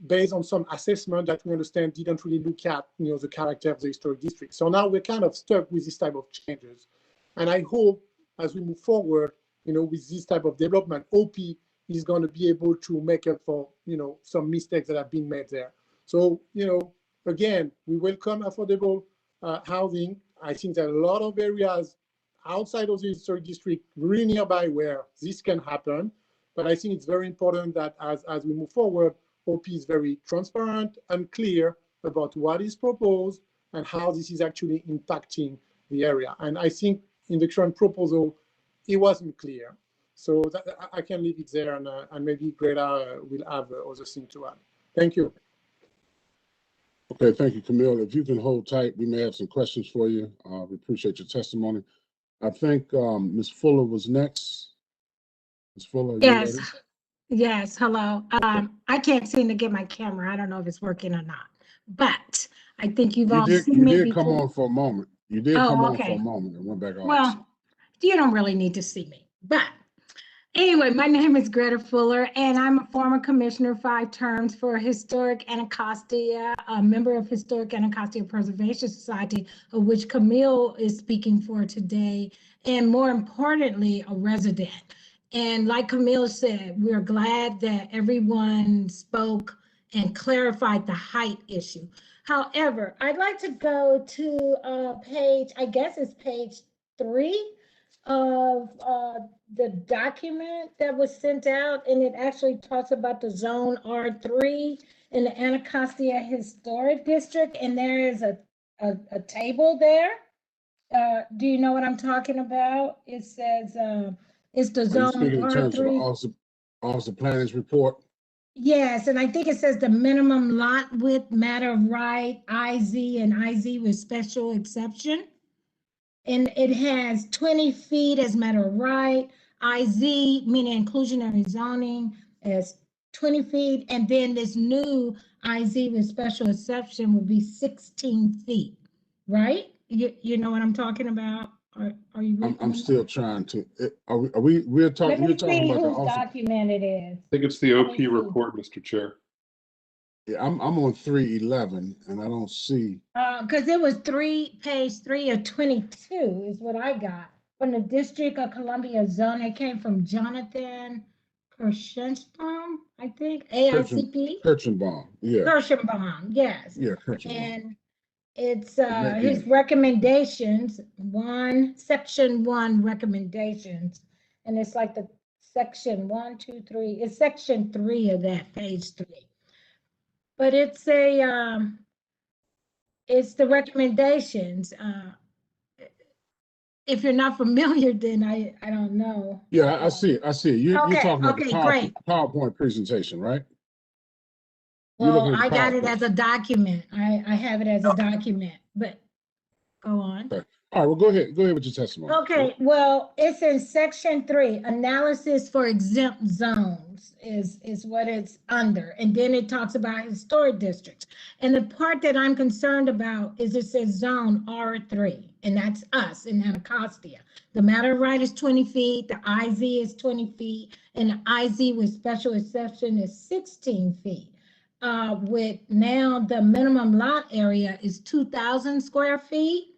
based on some assessment that we understand didn't really look at, the character of the historic district. So now we're kind of stuck with this type of changes. And I hope as we move forward, with this type of development, OP is going to be able to make up for, some mistakes that have been made there. So, again, we welcome affordable housing. I think there are a lot of areas outside of the historic district, really nearby, where this can happen. But I think it's very important that as we move forward, OP is very transparent and clear about what is proposed and how this is actually impacting the area. And I think in the current proposal, it wasn't clear. So I can leave it there, and maybe Greta will have other things to add. Thank you. Okay, thank you, Camille. If you can hold tight, we may have some questions for you. We appreciate your testimony. I think Ms. Fuller was next. Ms. Fuller, Yes. you ready? Yes, hello. I can't seem to get my camera. I don't know if it's working or not, but I think you've all seen me You did come before. on for a moment. You did Oh, come on okay. for a moment and went back off. Well, you don't really need to see me, but anyway, my name is Greta Fuller, and I'm a former commissioner, 5 terms for Historic Anacostia, a member of Historic Anacostia Preservation Society, of which Camille is speaking for today, and more importantly, a resident. And like Camille said, we're glad that everyone spoke and clarified the height issue. However, I'd like to go to page, I guess it's page 3 of the document that was sent out, and it actually talks about the zone R3 in the Anacostia Historic District, and there is a table there. Do you know what I'm talking about? It says it's the zone speaking in terms of R3. also planning's report? Yes, and I think it says the minimum lot width, matter of right, IZ and IZ with special exception. And it has 20 feet as matter of right, IZ, meaning inclusionary zoning, as 20 feet, and then this new IZ with special exception would be 16 feet, right? You know what I'm talking about? Are you? I'm still trying to, we're Let talking, me you're talking see about the whose office. document it is. I think it's the Let OP me see. report, Mr. Chair. Yeah, I'm on 311 and I don't see. Because it was page 3 of 22 is what I got from the District of Columbia Zone. It came from Jonathan Kirschenbaum, I think, AICP. Kirchenbaum, yeah, Kirschenbaum, yes. yeah, Kirchenbaum. And it's may be- his recommendations, section 1 recommendations. And it's like the section 1, 2, 3, it's section 3 of that, page 3. But it's the recommendations. If you're not familiar, then I don't know. Yeah, I see it. You're Okay, talking about the okay, great. PowerPoint presentation, right? You're Well, looking at I the got it PowerPoint. as a document. I have it as a document, but go on. Okay. All right, well, go ahead with your testimony. Okay, well, it's in section 3, analysis for exempt zones is what it's under. And then it talks about historic districts. And the part that I'm concerned about is it says zone R3, and that's us in Anacostia. The matter of right is 20 feet, the IZ is 20 feet, and the IZ with special exception is 16 feet. With now the minimum lot area is 2,000 square feet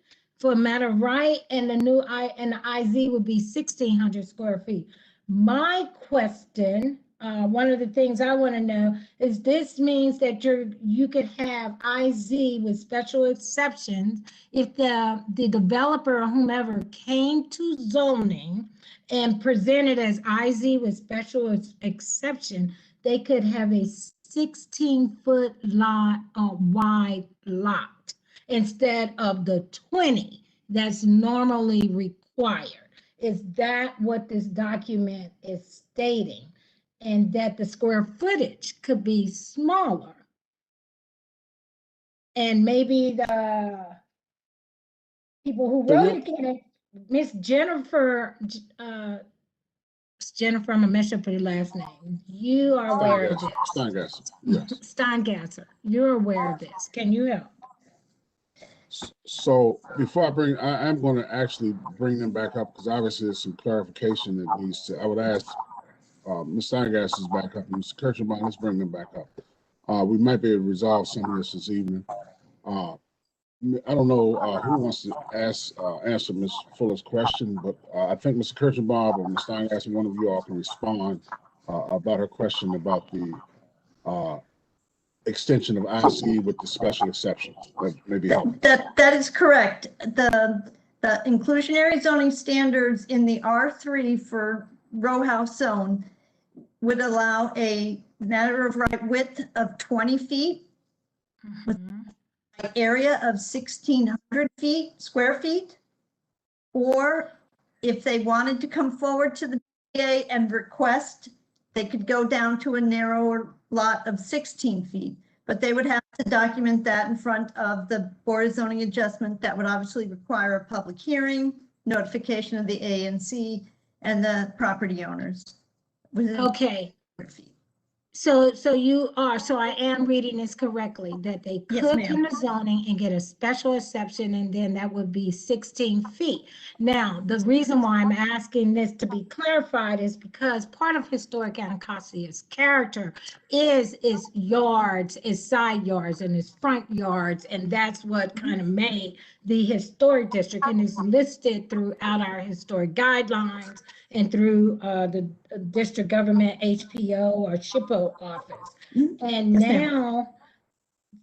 for a matter of right, and the IZ would be 1,600 square feet. My question, one of the things I want to know is this means that you could have IZ with special exceptions if the developer or whomever came to zoning and presented as IZ with special exception, they could have a 16-foot lot, wide lot, instead of the 20 that's normally required. Is that what this document is stating? And that the square footage could be smaller? And maybe the people who wrote it, Miss Jennifer, Jennifer, I'm gonna mess up your last name. You are aware of this. Steingasser, yes. Steingasser, you're aware of this. Can you help? So before I am going to actually bring them back up because obviously there's some clarification that needs to, I would ask Ms. Steingasser is back up and Mr. Kirchenbaum, let's bring them back up. We might be able to resolve some of this evening. I don't know who wants to answer Ms. Fuller's question, but I think Mr. Kirchenbaum or Ms. Steingasser, one of you all can respond about her question about the extension of IC with the special exceptions. That may be helpful. That is correct. The inclusionary zoning standards in the R3 for row house zone would allow a matter of right width of 20 feet with an area of 1,600 square feet. Or if they wanted to come forward to the DA and request, they could go down to a narrower lot of 16 feet, but they would have to document that in front of the Board of Zoning Adjustment. That would obviously require a public hearing, notification of the ANC and the property owners. Okay. So I am reading this correctly, that they could Yes, ma'am. come to zoning and get a special exception, and then that would be 16 feet. Now, the reason why I'm asking this to be clarified is because part of historic Anacostia's character is its yards, its side yards and its front yards, and that's what kind of made the historic district, and is listed throughout our historic guidelines and through the district government HPO or SHPO office. And Yes, ma'am. now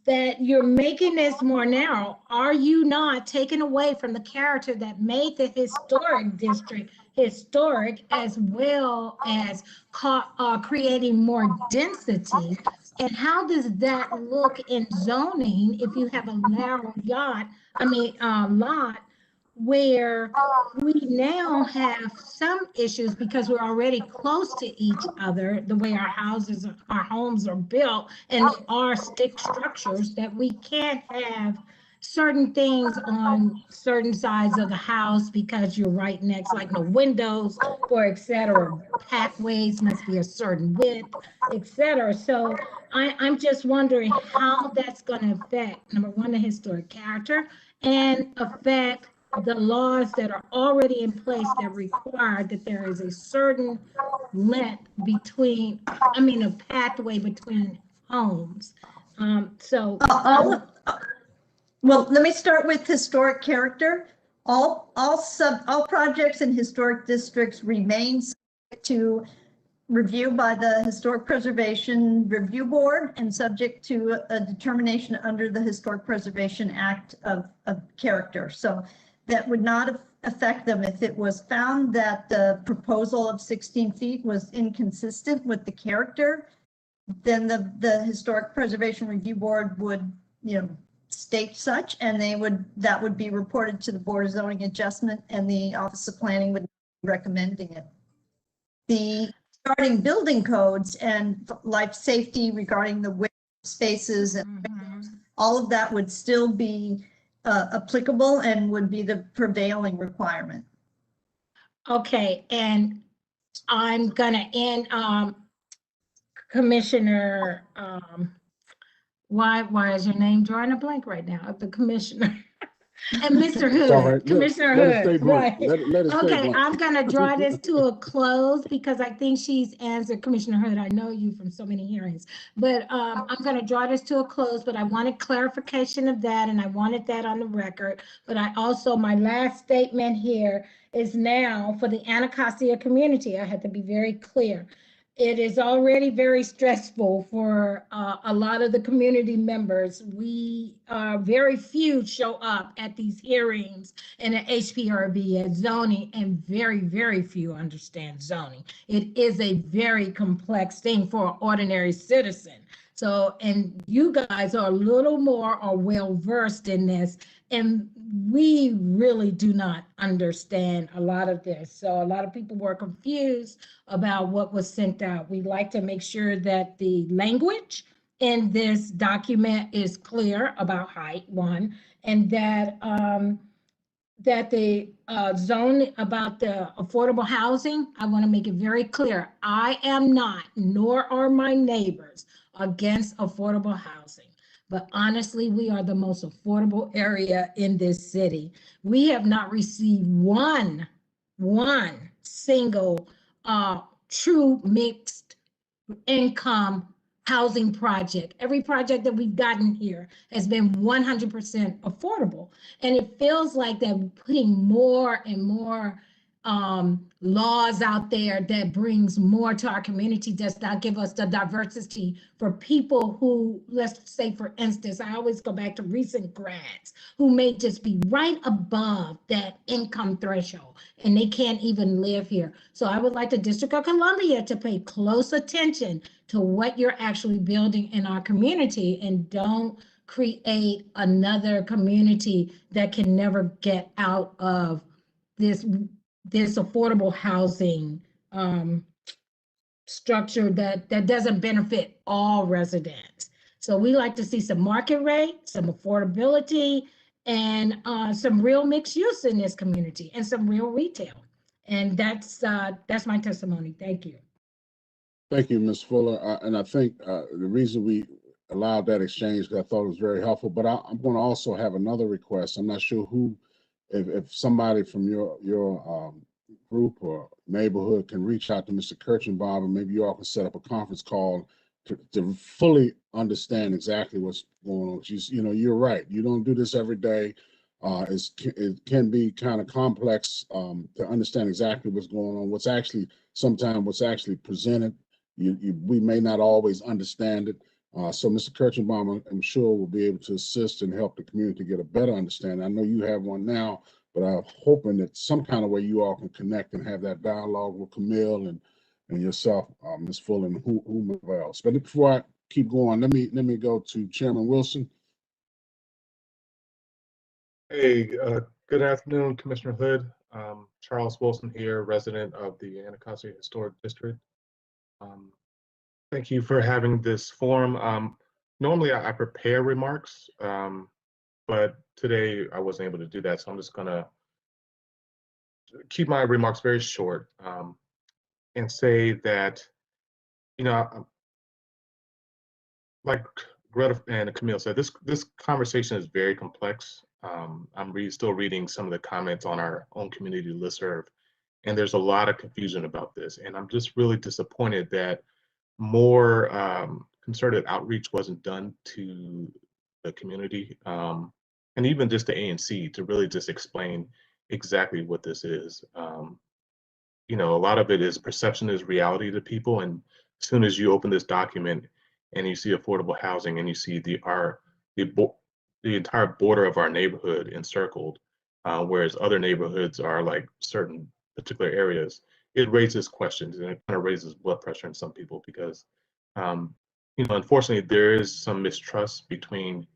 that you're making this more narrow, are you not taking away from the character that made the historic district historic, as well as creating more density? And how does that look in zoning if you have a narrow lot where we now have some issues because we're already close to each other, the way our homes are built, and they are stick structures, that we can't have certain things on certain sides of the house because you're right next, like no windows, or et cetera. Pathways must be a certain width, et cetera. So I'm just wondering how that's going to affect, number one, the historic character, and affect the laws that are already in place that require that there is a certain length between, a pathway between homes. Well, let me start with historic character. All projects in historic districts remain subject to review by the Historic Preservation Review Board and subject to a determination under the Historic Preservation Act of character. So that would not affect them if it was found that the proposal of 16 feet was inconsistent with the character. Then the Historic Preservation Review Board would, state such, and that would be reported to the Board of Zoning Adjustment, and the Office of Planning would be recommending it. The starting building codes and life safety regarding the width of spaces and all of that would still be applicable and would be the prevailing requirement. Okay, and I'm gonna end, Commissioner, why is your name drawing a blank right now of the commissioner? And Mr. Hood, right. Commissioner Let it stay Hood, blunt. right? Let it stay Okay, blunt. I'm gonna draw this to a close because I think she's answered. Commissioner Hood, I know you from so many hearings, but I'm gonna draw this to a close, but I wanted clarification of that, and I wanted that on the record. But I also, my last statement here is now for the Anacostia community. I had to be very clear. It is already very stressful for a lot of the community members. We very few show up at these hearings in an HPRB at zoning, and very, very few understand zoning. It is a very complex thing for an ordinary citizen. So, and you guys are a little more or well-versed in this, and we really do not understand a lot of this. So a lot of people were confused about what was sent out. We'd like to make sure that the language in this document is clear about height, one, and that that the zone about the affordable housing, I want to make it very clear. I am not, nor are my neighbors, against affordable housing. But honestly, we are the most affordable area in this city. We have not received one single true mixed income housing project. Every project that we've gotten here has been 100% affordable. And it feels like that we're putting more and more laws out there that brings more to our community, does not give us the diversity for people who, let's say, for instance, I always go back to recent grads who may just be right above that income threshold and they can't even live here. So I would like the District of Columbia to pay close attention to what you're actually building in our community, and don't create another community that can never get out of this affordable housing structure that doesn't benefit all residents. So we like to see some market rate, some affordability, and some real mixed use in this community, and some real retail. And that's my testimony. Thank you. Thank you, Ms. Fuller. And I think the reason we allowed that exchange, I thought it was very helpful, but I'm going to also have another request. I'm not sure who, if somebody from your group or neighborhood can reach out to Mr. Kirchenbaum, and maybe you all can set up a conference call to fully understand exactly what's going on. You're right. You don't do this every day. It can be kind of complex to understand exactly what's going on. Sometimes what's actually presented, we may not always understand it. So Mr. Kirchenbaum, I'm sure, will be able to assist and help the community get a better understanding. I know you have one now, but I'm hoping that some kind of way you all can connect and have that dialogue with Camille and yourself, Ms. Fuller, and whomever else. But before I keep going, let me go to Chairman Wilson. Hey, good afternoon, Commissioner Hood. Charles Wilson here, resident of the Anacostia Historic District. Thank you for having this forum. Normally I prepare remarks, but today I wasn't able to do that, so I'm just gonna keep my remarks very short and say that, like Greta and Camille said, this conversation is very complex. I'm still reading some of the comments on our own community listserv, and there's a lot of confusion about this. And I'm just really disappointed that more concerted outreach wasn't done to the community, and even just the ANC to really just explain exactly what this is. You know, a lot of it is perception is reality to people. And as soon as you open this document and you see affordable housing and you see the entire border of our neighborhood encircled, whereas other neighborhoods are like certain particular areas, it raises questions and it kind of raises blood pressure in some people because, you know, unfortunately, there is some mistrust between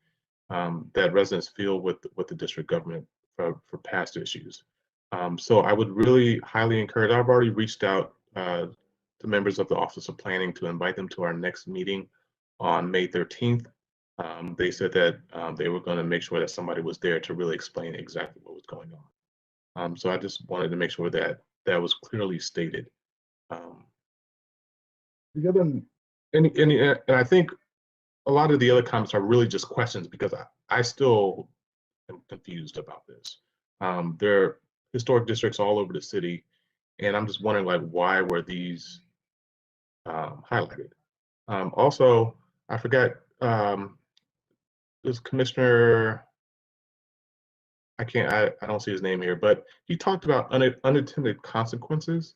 that residents feel with the district government for past issues. So I would really highly encourage, I've already reached out to members of the Office of Planning to invite them to our next meeting on May 13th. They said that they were going to make sure that somebody was there to really explain exactly what was going on. So I just wanted to make sure that that was clearly stated. The other, and I think a lot of the other comments are really just questions because I still am confused about this. There are historic districts all over the city, and I'm just wondering, like, why were these highlighted? Also, I forgot, this commissioner, I don't see his name here, but he talked about unintended consequences.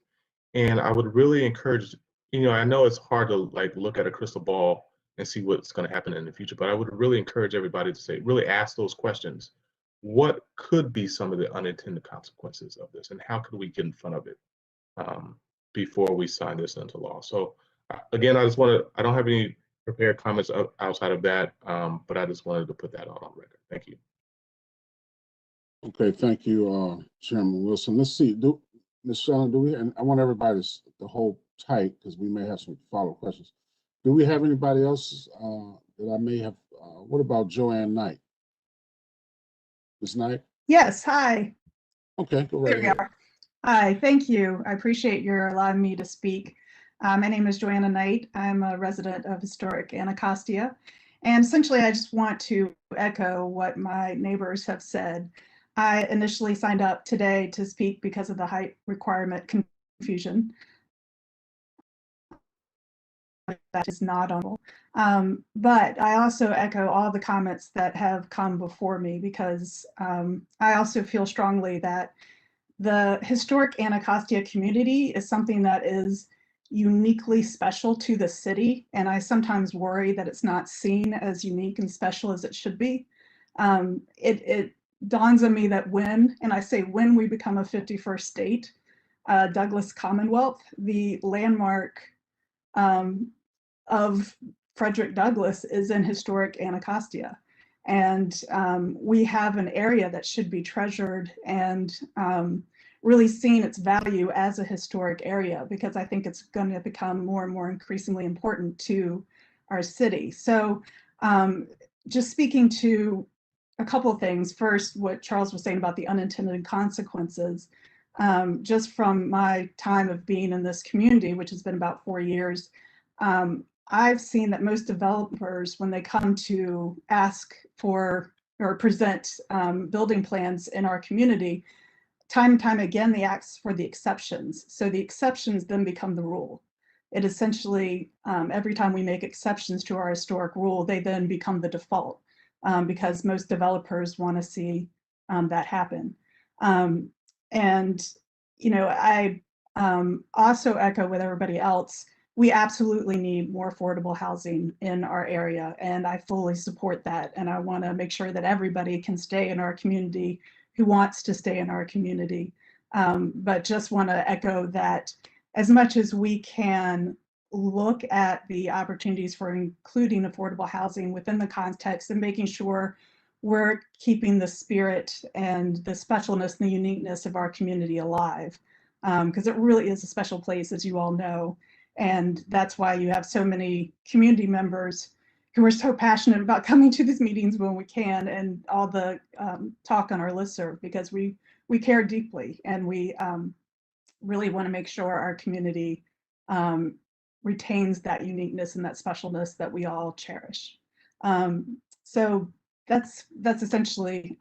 And I would really encourage, you know, I know it's hard to like look at a crystal ball and see what's going to happen in the future, but I would really encourage everybody to say, really ask those questions. What could be some of the unintended consequences of this, and how could we get in front of it before we sign this into law? So again, I don't have any prepared comments outside of that, but I just wanted to put that on record. Thank you. Okay, thank you, Chairman Wilson. Let's see, Ms. Shannon, do we, and I want everybody to hold tight because we may have some follow-up questions. Do we have anybody else that I may have, what about Joanne Knight? Ms. Knight? Yes, hi. Okay, go right There we ahead. are. Hi, thank you. I appreciate your allowing me to speak. My name is Joanne Knight. I'm a resident of historic Anacostia. And essentially, I just want to echo what my neighbors have said. I initially signed up today to speak because of the height requirement confusion. That is not on. But I also echo all the comments that have come before me because I also feel strongly that the historic Anacostia community is something that is uniquely special to the city. And I sometimes worry that it's not seen as unique and special as it should be. It dawns on me that when, and I say when we become a 51st state, Douglas Commonwealth, the landmark of Frederick Douglass is in historic Anacostia. And we have an area that should be treasured and really seen its value as a historic area, because I think it's going to become more and more increasingly important to our city. So just speaking to a couple of things. First, what Charles was saying about the unintended consequences. Just from my time of being in this community, which has been about 4 years, I've seen that most developers, when they come to ask for or present building plans in our community, time and time again, they ask for the exceptions. So the exceptions then become the rule. It essentially, every time we make exceptions to our historic rule, they then become the default because most developers want to see that happen. And, you know, I also echo with everybody else, we absolutely need more affordable housing in our area, and I fully support that. And I want to make sure that everybody can stay in our community who wants to stay in our community. But just want to echo that as much as we can look at the opportunities for including affordable housing within the context and making sure we're keeping the spirit and the specialness and the uniqueness of our community alive. Because it really is a special place, as you all know. And that's why you have so many community members who are so passionate about coming to these meetings when we can, and all the talk on our listserv, because we care deeply and we really want to make sure our community retains that uniqueness and that specialness that we all cherish. So that's essentially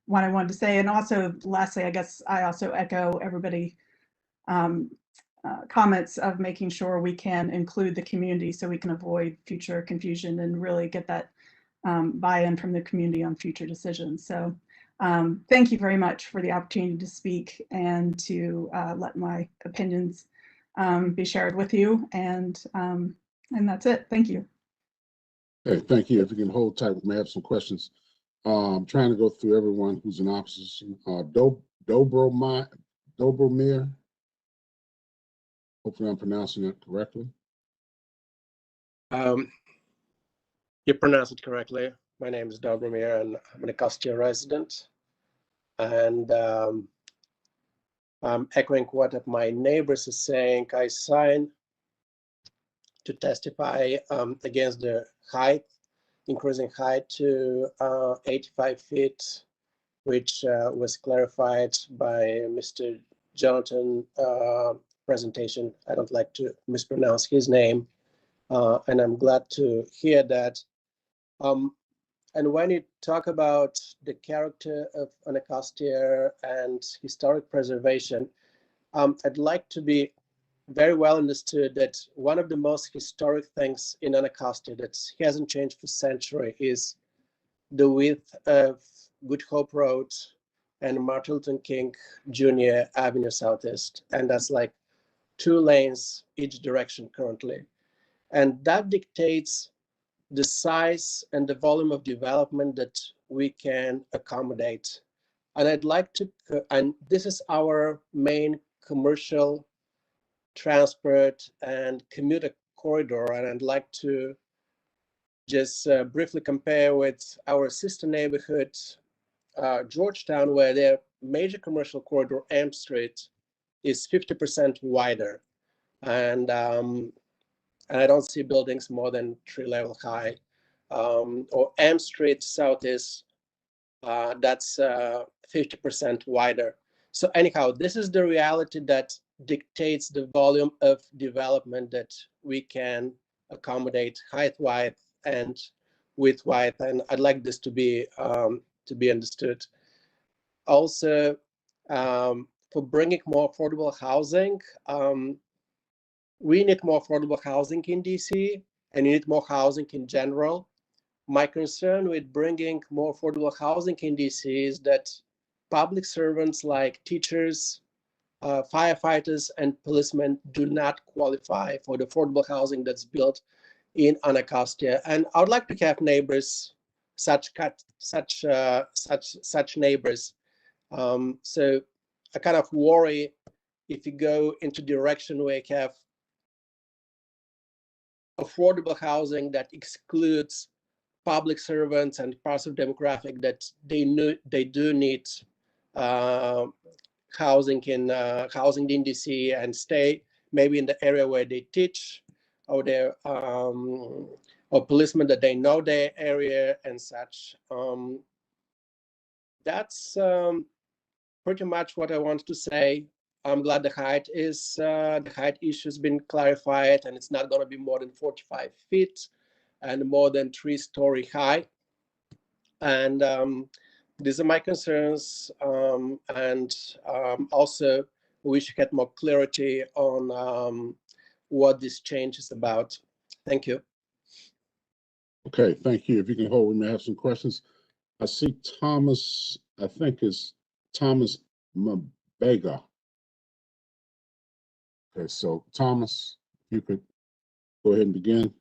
what I wanted to say. And also, lastly, I guess I also echo everybody comments of making sure we can include the community so we can avoid future confusion and really get that buy-in from the community on future decisions. So thank you very much for the opportunity to speak and to let my opinions be shared with you. And that's it. Thank you. Okay, thank you. If you can hold tight, we may have some questions. I'm trying to go through everyone who's in opposition. Dobromir. Hopefully I'm pronouncing that correctly. You pronounced it correctly. My name is Dobromir and I'm an Anacostia resident. And I'm echoing what my neighbors are saying. I signed to testify against the height, increasing height to 85 feet, which was clarified by Mr. Jonathan presentation. I don't like to mispronounce his name. And I'm glad to hear that. And when you talk about the character of Anacostia and historic preservation, I'd like to be very well understood that one of the most historic things in Anacostia that hasn't changed for centuries is the width of Good Hope Road and Martin Luther King Jr. Avenue Southeast. And that's like 2 lanes each direction currently. And that dictates the size and the volume of development that we can accommodate. And I'd like to, and this is our main commercial transport and commuter corridor. And I'd like to just briefly compare with our sister neighborhood, Georgetown, where their major commercial corridor, Am Street, is 50% wider. And I don't see buildings more than 3 level high. Or Am Street Southeast, that's 50% wider. So anyhow, this is the reality that dictates the volume of development that we can accommodate height-wise and width-wise, and I'd like this to be understood. Also, for bringing more affordable housing, we need more affordable housing in DC, and you need more housing in general. My concern with bringing more affordable housing in DC is that public servants like teachers, firefighters, and policemen do not qualify for the affordable housing that's built in Anacostia. And I would like to have neighbors, such neighbors. So I kind of worry if you go into direction where you have affordable housing that excludes public servants and parts of demographic that they do need housing in DC and stay maybe in the area where they teach, or they're or policemen that they know their area and such. That's pretty much what I wanted to say. I'm glad the height issue has been clarified, and it's not going to be more than 45 feet and more than 3-story high. And these are my concerns. And also, we should get more clarity on what this change is about. Thank you. Okay, thank you. If you can hold, we may have some questions. I see Thomas, I think it's Thomas Mabega. Okay, so Thomas, you could go ahead and begin.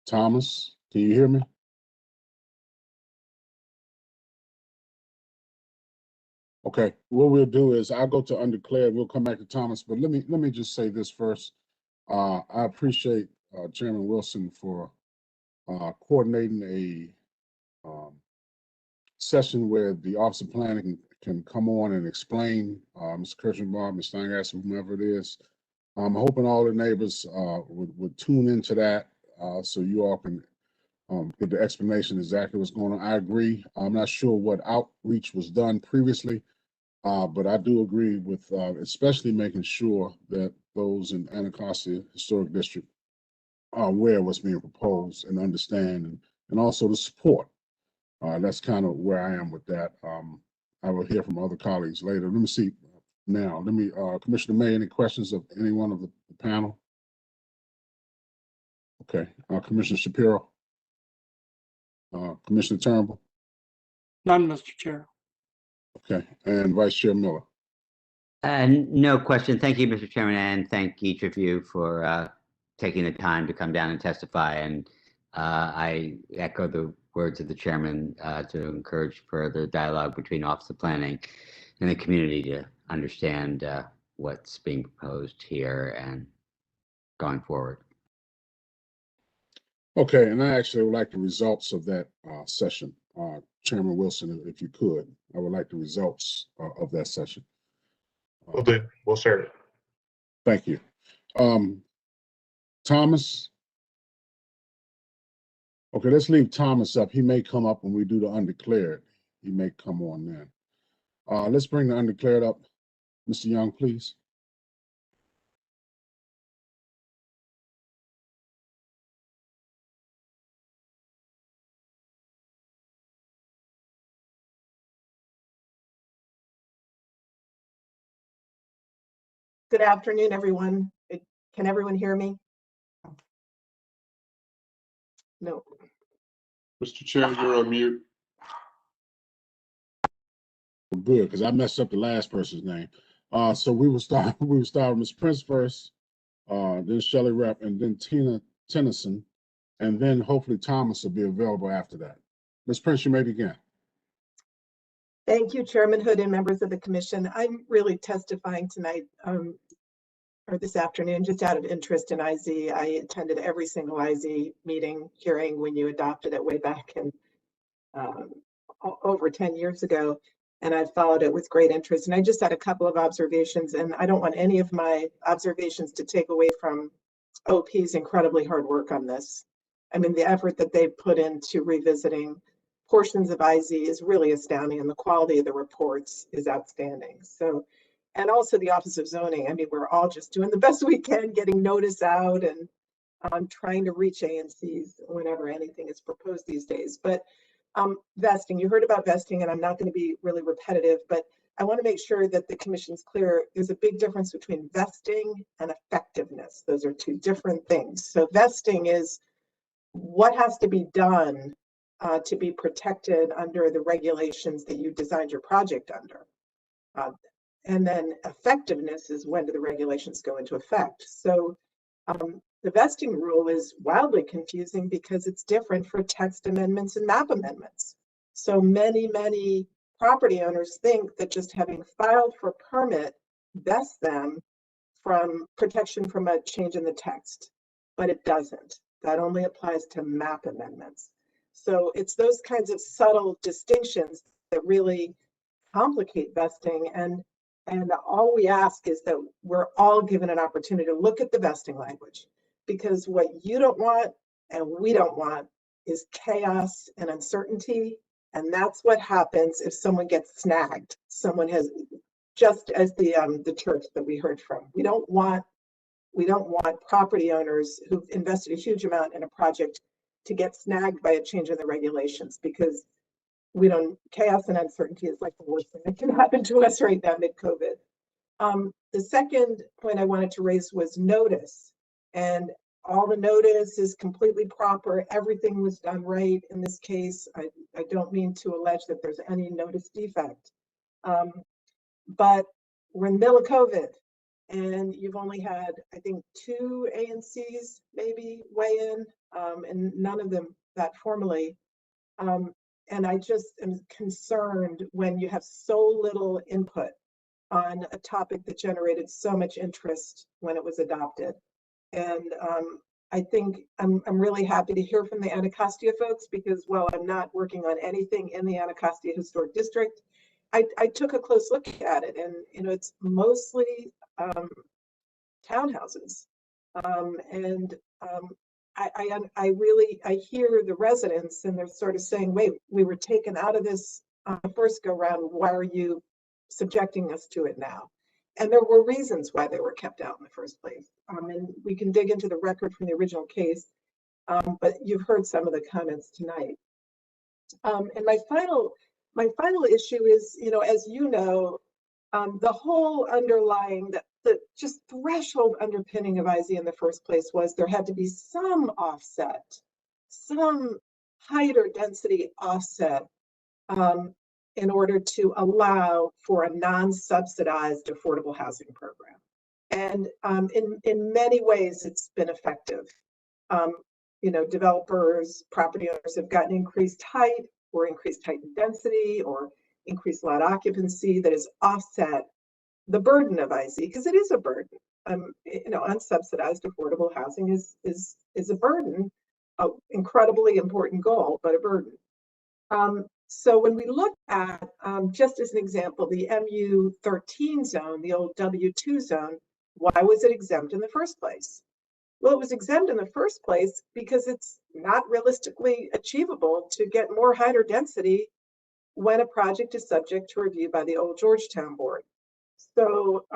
Thomas, can you hear me? Okay, what we'll do is I'll go to undeclared. We'll come back to Thomas, but let me just say this first. I appreciate Chairman Wilson for coordinating a session where the Office of Planning can come on and explain, Mr. Kirschenbaum, Ms. Steingrass, whomever it is. I'm hoping all the neighbors would tune into that so you all can get the explanation exactly what's going on. I agree. I'm not sure what outreach was done previously, but I do agree with especially making sure that those in Anacostia Historic District are aware of what's being proposed and understand, and also the support. That's kind of where I am with that. I will hear from other colleagues later. Let me see now. Commissioner May, any questions of anyone of the panel? Okay, Commissioner Shapiro. Commissioner Turnbull. None, Mr. Chair. Okay, and Vice Chair Miller. No question. Thank you, Mr. Chairman, and thank each of you for taking the time to come down and testify. And I echo the words of the chairman to encourage further dialogue between Office of Planning and the community to understand what's being proposed here and going forward. Okay, and I actually would like the results of that session. Chairman Wilson, if you could, I would like the results of that session. Will do. We'll share it. Thank you. Thomas. Okay, let's leave Thomas up. He may come up when we do the undeclared. He may come on then. Let's bring the undeclared up. Mr. Young, please. Good afternoon, everyone. Can everyone hear me? No. Mr. Chair, you're on mute. Good, because I messed up the last person's name. So we will start. We will start with Ms. Prince first, then Shelley Rep, and then Tina Tennyson, and then hopefully Thomas will be available after that. Ms. Prince, you may begin. Thank you, Chairman Hood and members of the commission. I'm really testifying tonight or this afternoon just out of interest in IZ. I attended every single IZ meeting hearing when you adopted it way back in over 10 years ago, and I've followed it with great interest. And I just had a couple of observations, and I don't want any of my observations to take away from OP's incredibly hard work on this. I mean, the effort that they've put into revisiting portions of IZ is really astounding, and the quality of the reports is outstanding. So, and also the Office of Zoning. I mean, we're all just doing the best we can, getting notice out and trying to reach ANCs whenever anything is proposed these days. But vesting, you heard about vesting, and I'm not going to be really repetitive, but I want to make sure that the commission's clear. There's a big difference between vesting and effectiveness. Those are two different things. So vesting is what has to be done to be protected under the regulations that you designed your project under. And then effectiveness is when do the regulations go into effect. So the vesting rule is wildly confusing because it's different for text amendments and map amendments. So many property owners think that just having filed for permit vests them from protection from a change in the text, but it doesn't. That only applies to map amendments. So it's those kinds of subtle distinctions that really complicate vesting, and all we ask is that we're all given an opportunity to look at the vesting language, because what you don't want and we don't want is chaos and uncertainty, and that's what happens if someone gets snagged. Someone has, just as the church that we heard from. We don't want property owners who've invested a huge amount in a project to get snagged by a change in the regulations, because chaos and uncertainty is like the worst thing that can happen to us right now mid-COVID. The second point I wanted to raise was notice, and all the notice is completely proper. Everything was done right in this case. I don't mean to allege that there's any notice defect, but we're in the middle of COVID, and you've only had, I think, 2 ANCs maybe weigh in, and none of them that formally. And I just am concerned when you have so little input on a topic that generated so much interest when it was adopted. And I think I'm really happy to hear from the Anacostia folks, because while I'm not working on anything in the Anacostia Historic District, I took a close look at it, and it's mostly townhouses. And I hear the residents and they're sort of saying, wait, we were taken out of this on the first go round. Why are you subjecting us to it now? And there were reasons why they were kept out in the first place. And we can dig into the record from the original case, but you've heard some of the comments tonight. And my final issue is, you know, as you know, the whole underlying, the just threshold underpinning of IZ in the first place was there had to be some offset, some height or density offset in order to allow for a non-subsidized affordable housing program. And in many ways, it's been effective. You know, developers, property owners have gotten increased height or increased height and density or increased lot occupancy that has offset the burden of IZ, because it is a burden. You know, unsubsidized affordable housing is a burden, an incredibly important goal, but a burden. So when we look at, just as an example, the MU13 zone, the old W2 zone, why was it exempt in the first place? Well, it was exempt in the first place because it's not realistically achievable to get more height or density when a project is subject to review by the old Georgetown board. So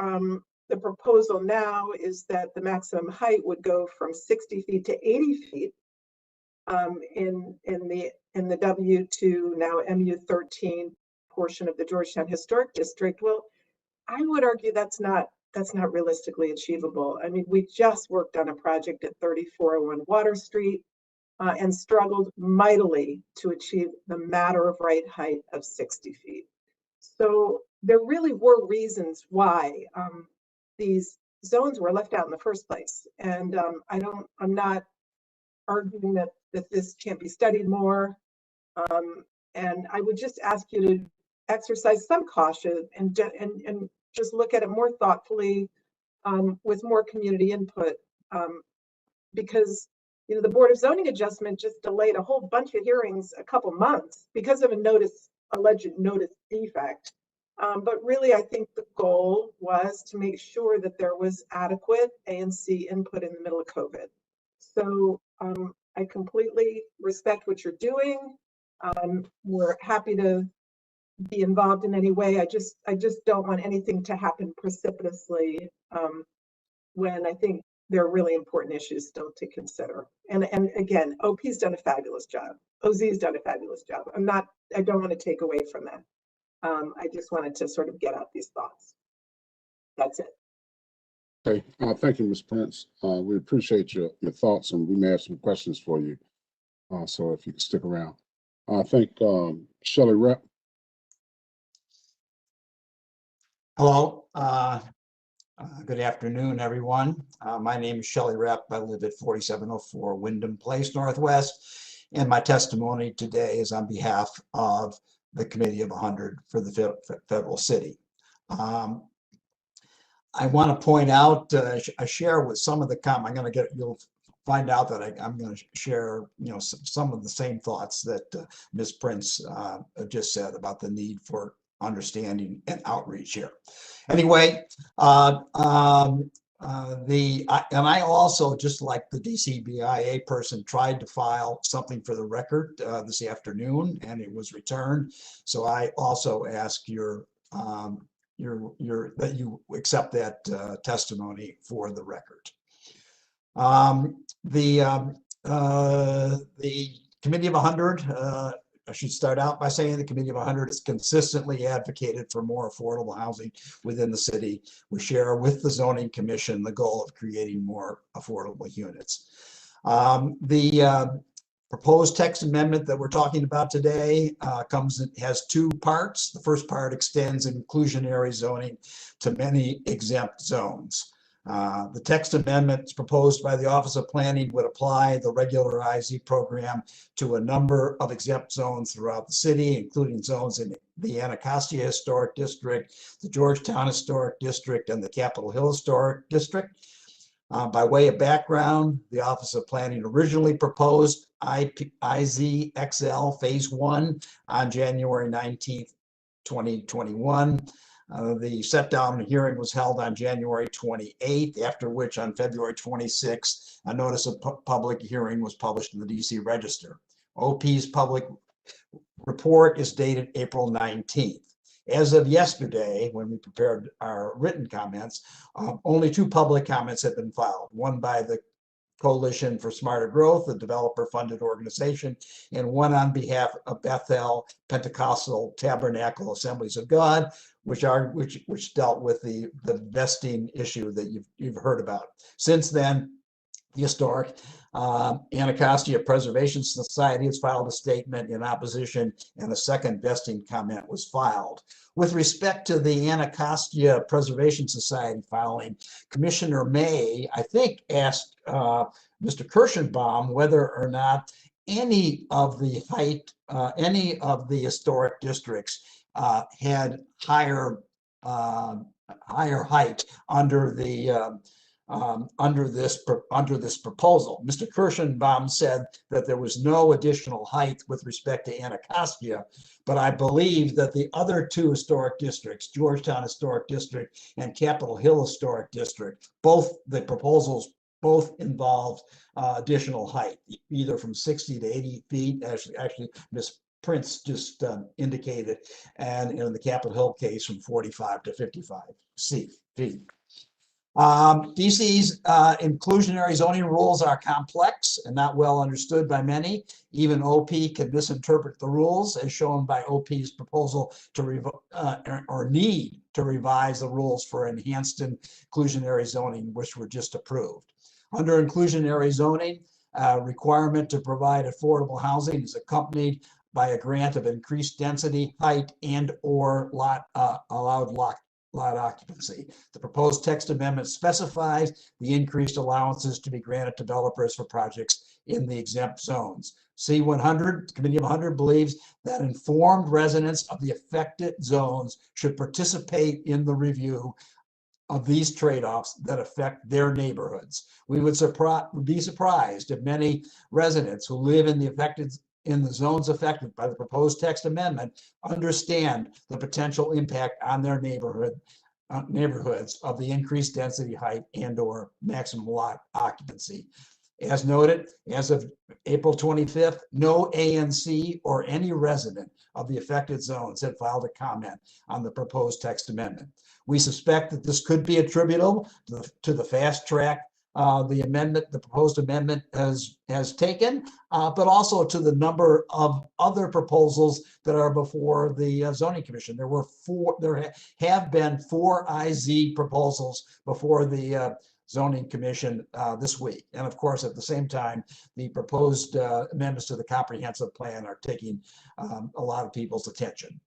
the proposal now is that the maximum height would go from 60 feet to 80 feet in the W2, now MU13 portion of the Georgetown Historic District. Well, I would argue that's not realistically achievable. I mean, we just worked on a project at 3401 Water Street and struggled mightily to achieve the matter of right height of 60 feet. So there really were reasons why these zones were left out in the first place. And I'm not arguing that this can't be studied more. And I would just ask you to exercise some caution and just look at it more thoughtfully with more community input. Because, you know, the Board of Zoning Adjustment just delayed a whole bunch of hearings a couple months because of a alleged notice defect. But really, I think the goal was to make sure that there was adequate ANC input in the middle of COVID. So I completely respect what you're doing. We're happy to be involved in any way. I just don't want anything to happen precipitously when I think there are really important issues still to consider. And again, OP's done a fabulous job. OZ's done a fabulous job. I don't want to take away from that. I just wanted to sort of get out these thoughts. That's it. Okay, thank you, Ms. Prince. We appreciate your thoughts, and we may have some questions for you. So if you can stick around. I think Shelley Rep. Hello. Good afternoon, everyone. My name is Shelley Rep. I live at 4704 Wyndham Place Northwest, and my testimony today is on behalf of the Committee of 100 for the Federal City. I want to point out, I share with some of the comments. You'll find out that I'm going to share, you know, some of the same thoughts that Ms. Prince just said about the need for understanding and outreach here. Anyway, and I also, just like the DCBIA person, tried to file something for the record this afternoon, and it was returned. So I also ask that you accept that testimony for the record. The Committee of 100, I should start out by saying the Committee of 100 has consistently advocated for more affordable housing within the city. We share with the Zoning Commission the goal of creating more affordable units. The proposed text amendment that we're talking about today has two parts. The first part extends inclusionary zoning to many exempt zones. The text amendments proposed by the Office of Planning would apply the regular IZ program to a number of exempt zones throughout the city, including zones in the Anacostia Historic District, the Georgetown Historic District, and the Capitol Hill Historic District. By way of background, the Office of Planning originally proposed IZXL Phase 1 on January 19th, 2021. The set-down hearing was held on January 28th, after which on February 26th, a notice of public hearing was published in the DC Register. OP's public report is dated April 19th. As of yesterday, when we prepared our written comments, only 2 public comments have been filed, one by the Coalition for Smarter Growth, a developer-funded organization, and one on behalf of Bethel Pentecostal Tabernacle Assemblies of God, which dealt with the vesting issue that you've heard about. Since then, the Historic Anacostia Preservation Society has filed a statement in opposition, and a second vesting comment was filed. With respect to the Anacostia Preservation Society filing, Commissioner May, I think, asked Mr. Kirschenbaum whether or not any of the historic districts had higher height under this proposal. Mr. Kirschenbaum said that there was no additional height with respect to Anacostia, but I believe that the other 2 historic districts, Georgetown Historic District and Capitol Hill Historic District, the proposals both involved additional height, either from 60 to 80 feet. Actually, Ms. Prince just indicated, and in the Capitol Hill case, from 45 to 55 feet. DC's inclusionary zoning rules are complex and not well understood by many. Even OP can misinterpret the rules, as shown by OP's proposal to need to revise the rules for enhanced inclusionary zoning, which were just approved. Under inclusionary zoning, requirement to provide affordable housing is accompanied by a grant of increased density, height, and/or allowed lot occupancy. The proposed text amendment specifies the increased allowances to be granted to developers for projects in the exempt zones. C100, Committee of 100 believes that informed residents of the affected zones should participate in the review of these trade-offs that affect their neighborhoods. We would be surprised if many residents who live in the zones affected by the proposed text amendment understand the potential impact on their neighborhoods of the increased density, height, and/or maximum lot occupancy. As noted, as of April 25th, no ANC or any resident of the affected zones had filed a comment on the proposed text amendment. We suspect that this could be attributable to the fast track the proposed amendment has taken, but also to the number of other proposals that are before the zoning commission. There have been 4 IZ proposals before the zoning commission this week. And of course, at the same time, the proposed amendments to the comprehensive plan are taking a lot of people's attention.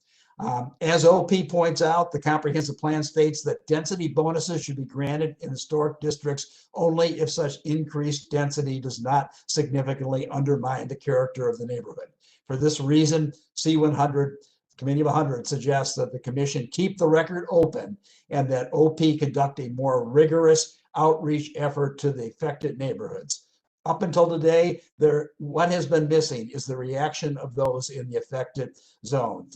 As OP points out, the comprehensive plan states that density bonuses should be granted in historic districts only if such increased density does not significantly undermine the character of the neighborhood. For this reason, C100, Committee of 100 suggests that the commission keep the record open and that OP conduct a more rigorous outreach effort to the affected neighborhoods. Up until today, what has been missing is the reaction of those in the affected zones.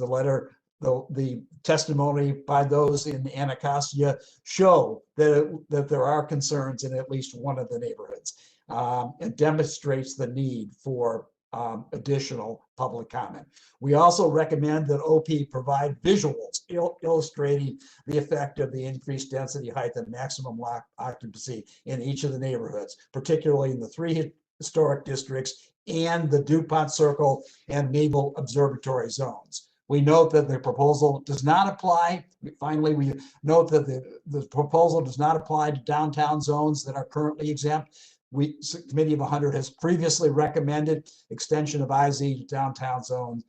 The testimony by those in Anacostia show that there are concerns in at least one of the neighborhoods, and demonstrates the need for additional public comment. We also recommend that OP provide visuals illustrating the effect of the increased density, height, and maximum lot occupancy in each of the neighborhoods, particularly in the 3 historic districts and the DuPont Circle and Naval Observatory zones. We note that the proposal does not apply. Finally, we note that the proposal does not apply to downtown zones that are currently exempt. Committee of 100 has previously recommended extension of IZ to downtown zones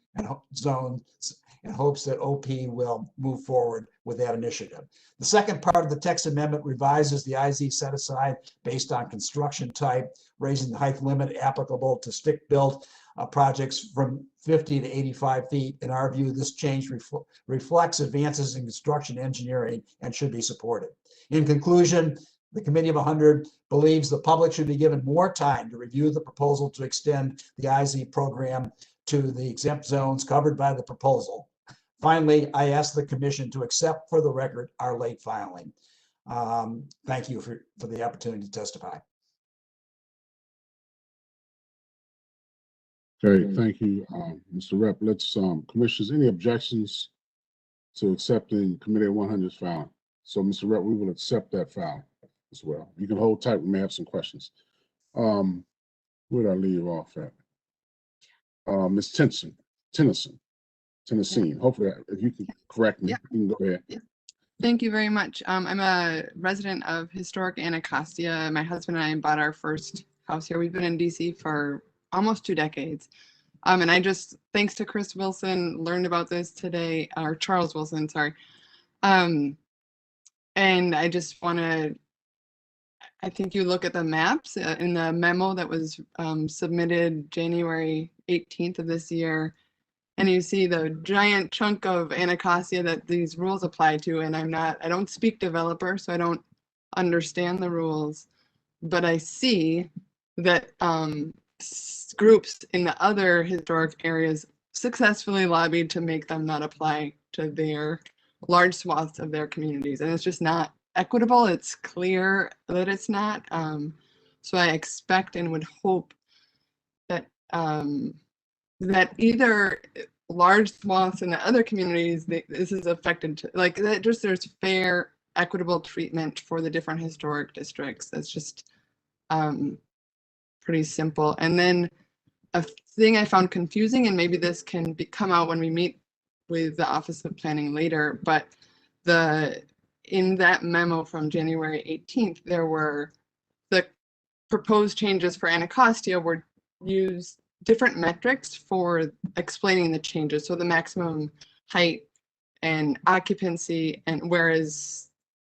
and hopes that OP will move forward with that initiative. The second part of the text amendment revises the IZ set aside based on construction type, raising the height limit applicable to stick-built projects from 50 to 85 feet. In our view, this change reflects advances in construction engineering and should be supported. In conclusion, the Committee of 100 believes the public should be given more time to review the proposal to extend the IZ program to the exempt zones covered by the proposal. Finally, I ask the commission to accept for the record our late filing. Thank you for the opportunity to testify. Okay, thank you, Mr. Rep. Let's, commissioners, any objections to accepting Committee 100's file? So, Mr. Rep, we will accept that file as well. You can hold tight. We may have some questions. Where did I leave off at? Ms. Tennessee. Hopefully, if you can correct me, you can go ahead. Thank you very much. I'm a resident of historic Anacostia. My husband and I bought our first house here. We've been in DC for almost 2 decades. And I just, thanks to Chris Wilson, learned about this today, or Charles Wilson, sorry. And I just want to, I think you look at the maps in the memo that was submitted January 18th of this year, and you see the giant chunk of Anacostia that these rules apply to. And I don't speak developer, so I don't understand the rules, but I see that groups in the other historic areas successfully lobbied to make them not apply to their large swaths of their communities. And it's just not equitable. It's clear that it's not. So I expect and would hope that that either large swaths in the other communities, this is affected to, like, that just there's fair, equitable treatment for the different historic districts. That's just pretty simple. And then a thing I found confusing, and maybe this can come out when we meet with the Office of Planning later, but in that memo from January 18th, there were the proposed changes for Anacostia were used different metrics for explaining the changes. So the maximum height and occupancy, and whereas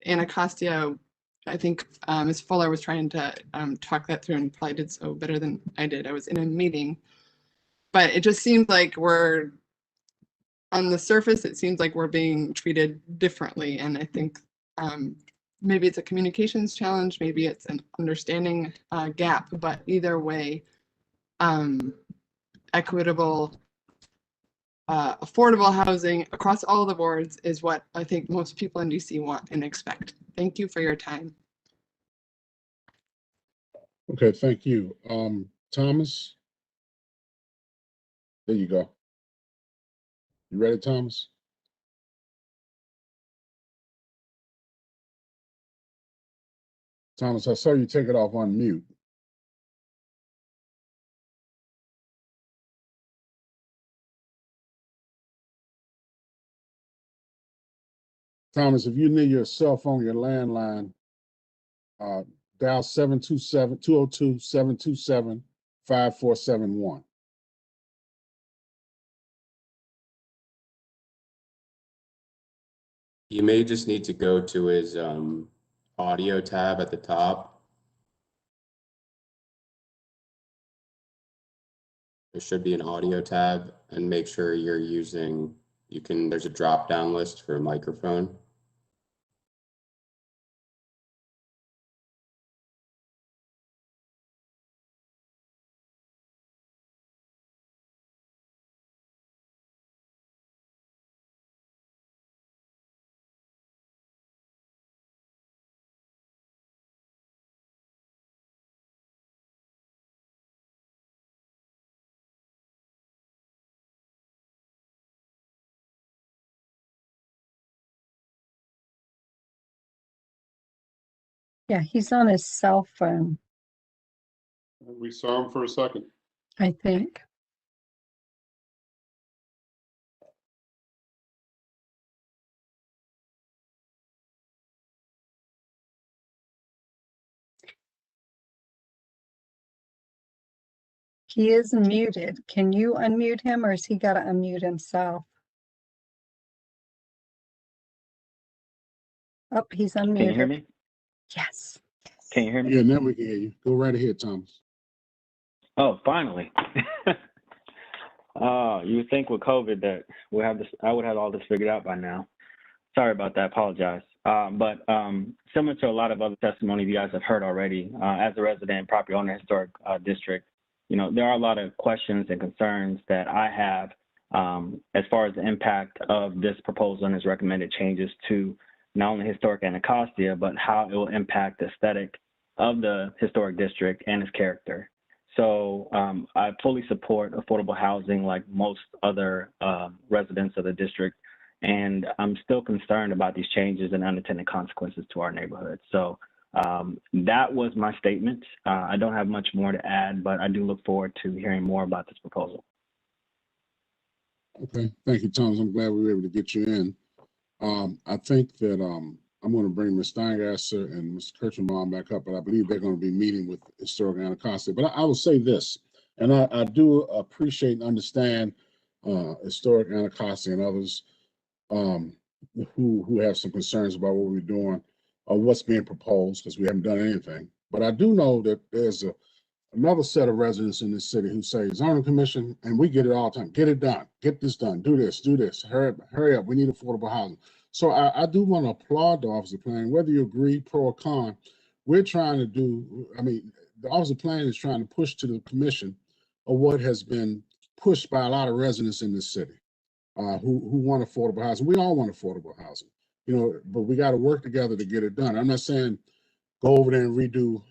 Anacostia, I think Ms. Fuller was trying to talk that through and probably did so better than I did. I was in a meeting, but it just seems like on the surface, it seems like we're being treated differently. And I think maybe it's a communications challenge, maybe it's an understanding gap, but either way, equitable, affordable housing across all the boards is what I think most people in DC want and expect. Thank you for your time. Okay, thank you. Thomas? There you go. You ready, Thomas? Thomas, I saw you take it off on mute. Thomas, if you need your cell phone, your landline, dial 202-727-5471. You may just need to go to his audio tab at the top. There should be an audio tab, and make sure you're using, there's a drop down list for a microphone. Yeah, he's on his cell phone, We saw him for a second. I think. He is muted. Can you unmute him, or has he got to unmute himself? Oh, he's unmuted. Can you hear me? Yes. Can you hear me? Yeah, now we can hear you. Go right ahead, Thomas. Oh, finally. You would think with COVID that we'll have this, I would have all this figured out by now. Sorry about that, apologize. But similar to a lot of other testimony you guys have heard already, as a resident property owner historic district, there are a lot of questions and concerns that I have as far as the impact of this proposal and its recommended changes to not only historic Anacostia, but how it will impact the aesthetic of the historic district and its character. So I fully support affordable housing like most other residents of the district. And I'm still concerned about these changes and unintended consequences to our neighborhood. So that was my statement. I don't have much more to add, but I do look forward to hearing more about this proposal. Okay, thank you, Thomas. I'm glad we were able to get you in. I think that I'm going to bring Ms. Steingasser and Mr. Kirchenbaum back up, but I believe they're going to be meeting with Historic Anacostia. But I will say this, and I do appreciate and understand Historic Anacostia and others who have some concerns about what we're doing or what's being proposed, because we haven't done anything. But I do know that there's another set of residents in this city who say, zoning commission, and we get it all the time, get it done, get this done, do this, hurry up, we need affordable housing. So I do want to applaud the Office of Planning, whether you agree, pro or con. We're trying to do, I mean, the Office of Planning is trying to push to the commission of what has been pushed by a lot of residents in this city who want affordable housing. We all want affordable housing, you know, but we got to work together to get it done. I'm not saying go over there and redo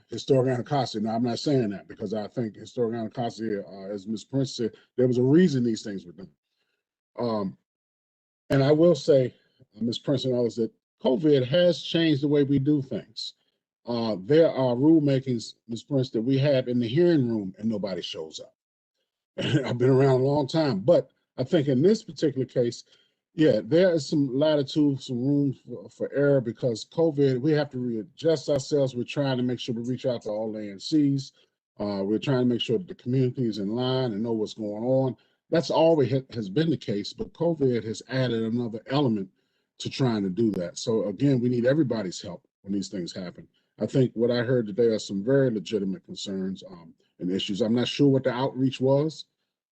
Historic Anacostia. No, I'm not saying that, because I think Historic Anacostia, as Ms. Prince said, there was a reason these things were done. And I will say, Ms. Prince and others, that COVID has changed the way we do things. There are rulemakings, Ms. Prince, that we have in the hearing room and nobody shows up. I've been around a long time, but I think in this particular case, yeah, there is some latitude, some room for error, because COVID, we have to readjust ourselves. We're trying to make sure we reach out to all ANCs. We're trying to make sure that the community is in line and know what's going on. That's always has been the case, but COVID has added another element to trying to do that. So again, we need everybody's help when these things happen. I think what I heard today are some very legitimate concerns and issues. I'm not sure what the outreach was,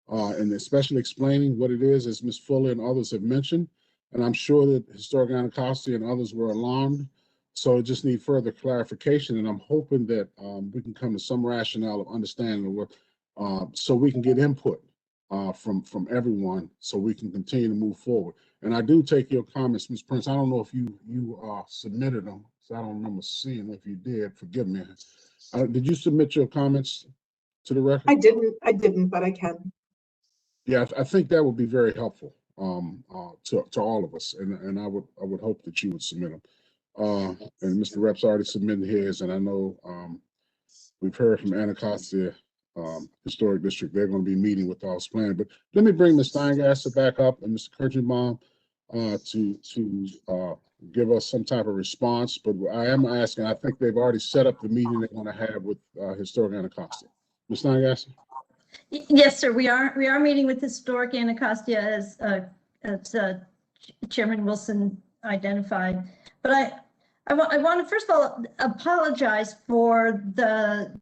and especially explaining what it is, as Ms. Fuller and others have mentioned. And I'm sure that Historic Anacostia and others were alarmed. So it just need further clarification. And I'm hoping that we can come to some rationale of understanding of what, so we can get input from everyone, so we can continue to move forward. And I do take your comments, Ms. Prince. I don't know if you submitted them, so I don't remember seeing. If you did, forgive me. Did you submit your comments to the record? I didn't, but I can. Yeah, I think that would be very helpful to all of us, and I would hope that you would submit them. And Mr. Rep's already submitted his, and I know we've heard from Anacostia Historic District. They're going to be meeting with the Office of Planning. But let me bring Ms. Steingasser back up and Mr. Kirchenbaum to give us some type of response. But I am asking, I think they've already set up the meeting they're going to have with Historic Anacostia. Ms. Steingasser? Yes, sir. We are meeting with Historic Anacostia as Chairman Wilson identified. But I want to first of all apologize for the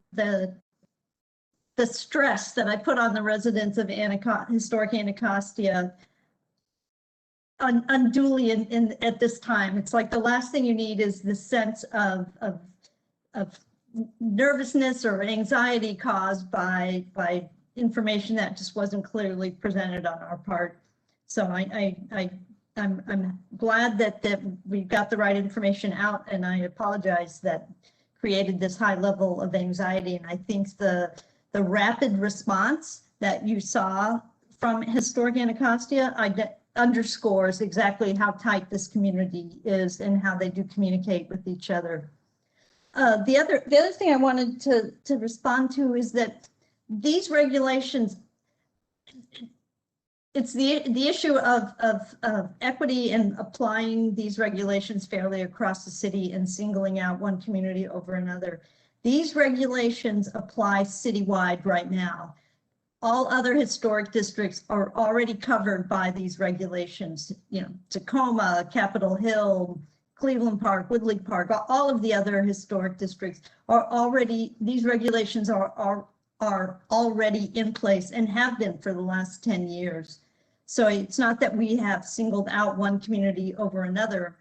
stress that I put on the residents of Historic Anacostia unduly at this time. It's like the last thing you need is the sense of nervousness or anxiety caused by information that just wasn't clearly presented on our part. So I'm glad that we got the right information out, and I apologize that created this high level of anxiety. And I think the rapid response that you saw from Historic Anacostia underscores exactly how tight this community is and how they do communicate with each other. The other thing I wanted to respond to is that these regulations, it's the issue of equity and applying these regulations fairly across the city and singling out one community over another. These regulations apply citywide right now. All other historic districts are already covered by these regulations. You know, Tacoma, Capitol Hill, Cleveland Park, Woodley Park, all of the other historic districts are already, these regulations are already in place and have been for the last 10 years. So it's not that we have singled out one community over another,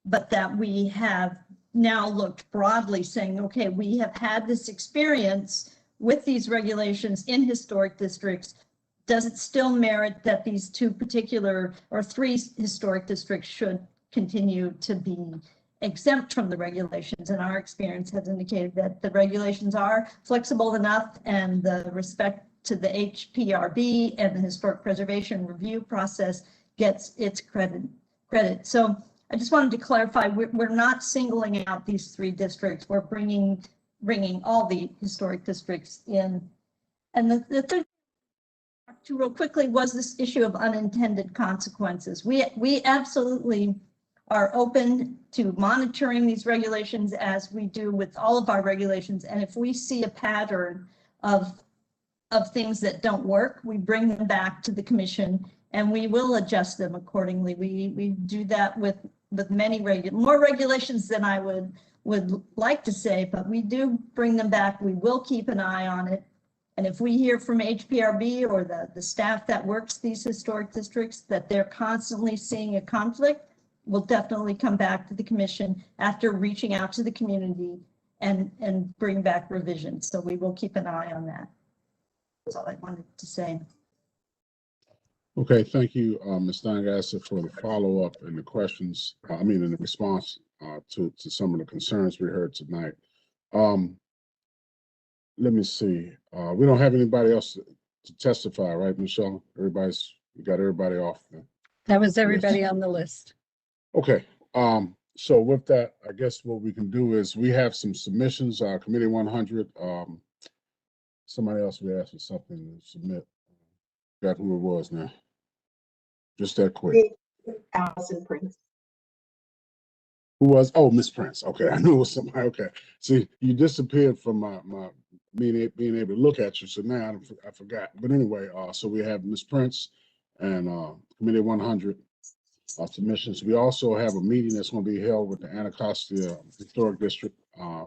but that we have now looked broadly saying, okay, we have had this experience with these regulations in historic districts. does it still merit that these two particular or three historic districts should continue to be exempt from the regulations? And our experience has indicated that the regulations are flexible enough, and the respect to the HPRB and the historic preservation review process gets its credit. So I just wanted to clarify, we're not singling out these three districts. We're bringing all the historic districts in. And the third to real quickly was this issue of unintended consequences. We absolutely are open to monitoring these regulations as we do with all of our regulations. And if we see a pattern of things that don't work, we bring them back to the commission and we will adjust them accordingly. We do that with many more regulations than I would like to say, but we do bring them back. We will keep an eye on it. And if we hear from HPRB or the staff that works these historic districts that they're constantly seeing a conflict, we'll definitely come back to the commission after reaching out to the community and bring back revisions. So we will keep an eye on that. That's all I wanted to say. Okay, thank you, Ms. Steingasser, for the follow-up and the questions, and the response to some of the concerns we heard tonight. Let me see. We don't have anybody else to testify, right, Michelle? We got everybody off. That was everybody on the list. Okay. So with that, I guess what we can do is we have some submissions, Committee 100. Somebody else we asked for something to submit. Got who it was now. Just that quick. Allison Prince. Who was? Oh, Miss Prince. Okay, I knew it was somebody. Okay. See, you disappeared from my being able to look at you, so now I forgot. But anyway, so we have Miss Prince and Committee 100 submissions. We also have a meeting that's going to be held with the Anacostia Historic District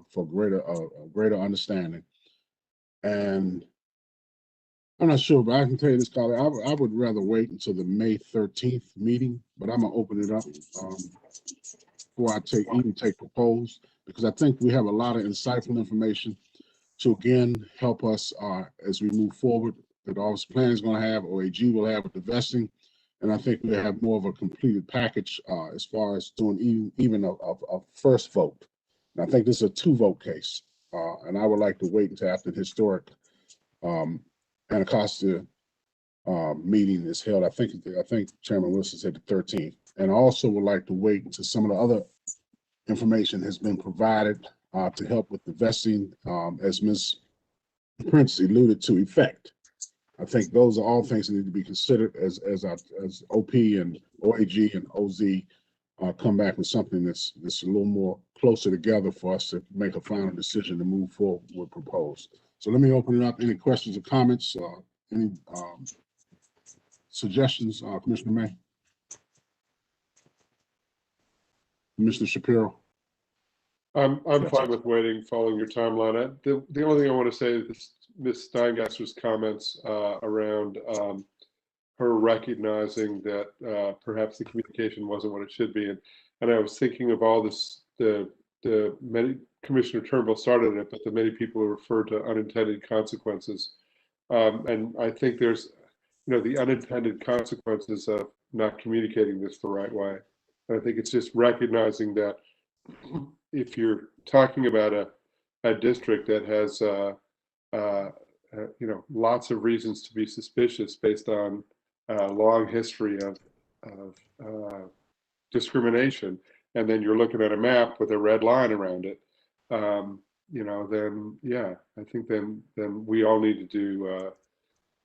for greater understanding. And I'm not sure, but I can tell you this, Carly, I would rather wait until the May 13th meeting, but I'm gonna open it up before I even take proposed, because I think we have a lot of insightful information to again help us as we move forward. That Office Planning is going to have, OAG will have with the vesting, and I think we have more of a completed package as far as doing even a first vote. And I think this is a 2-vote case, and I would like to wait until after the historic Anacostia meeting is held. I think Chairman Wilson said the 13th, and I also would like to wait until some of the other information has been provided to help with the vesting, as Ms. Prince alluded to, effect. I think those are all things that need to be considered as OP and OAG and OZ come back with something that's a little more closer together for us to make a final decision to move forward with proposed. So let me open it up. Any questions or comments? Any suggestions, Commissioner May? Commissioner Shapiro? I'm fine with waiting, following your timeline. The only thing I want to say is Ms. Steingasser's comments around her recognizing that perhaps the communication wasn't what it should be. And I was thinking of all this, the many, Commissioner Turnbull started it, but the many people who referred to unintended consequences. And I think there's, the unintended consequences of not communicating this the right way. And I think it's just recognizing that if you're talking about a district that has, lots of reasons to be suspicious based on a long history of discrimination, and then you're looking at a map with a red line around it, then yeah, I think then we all need to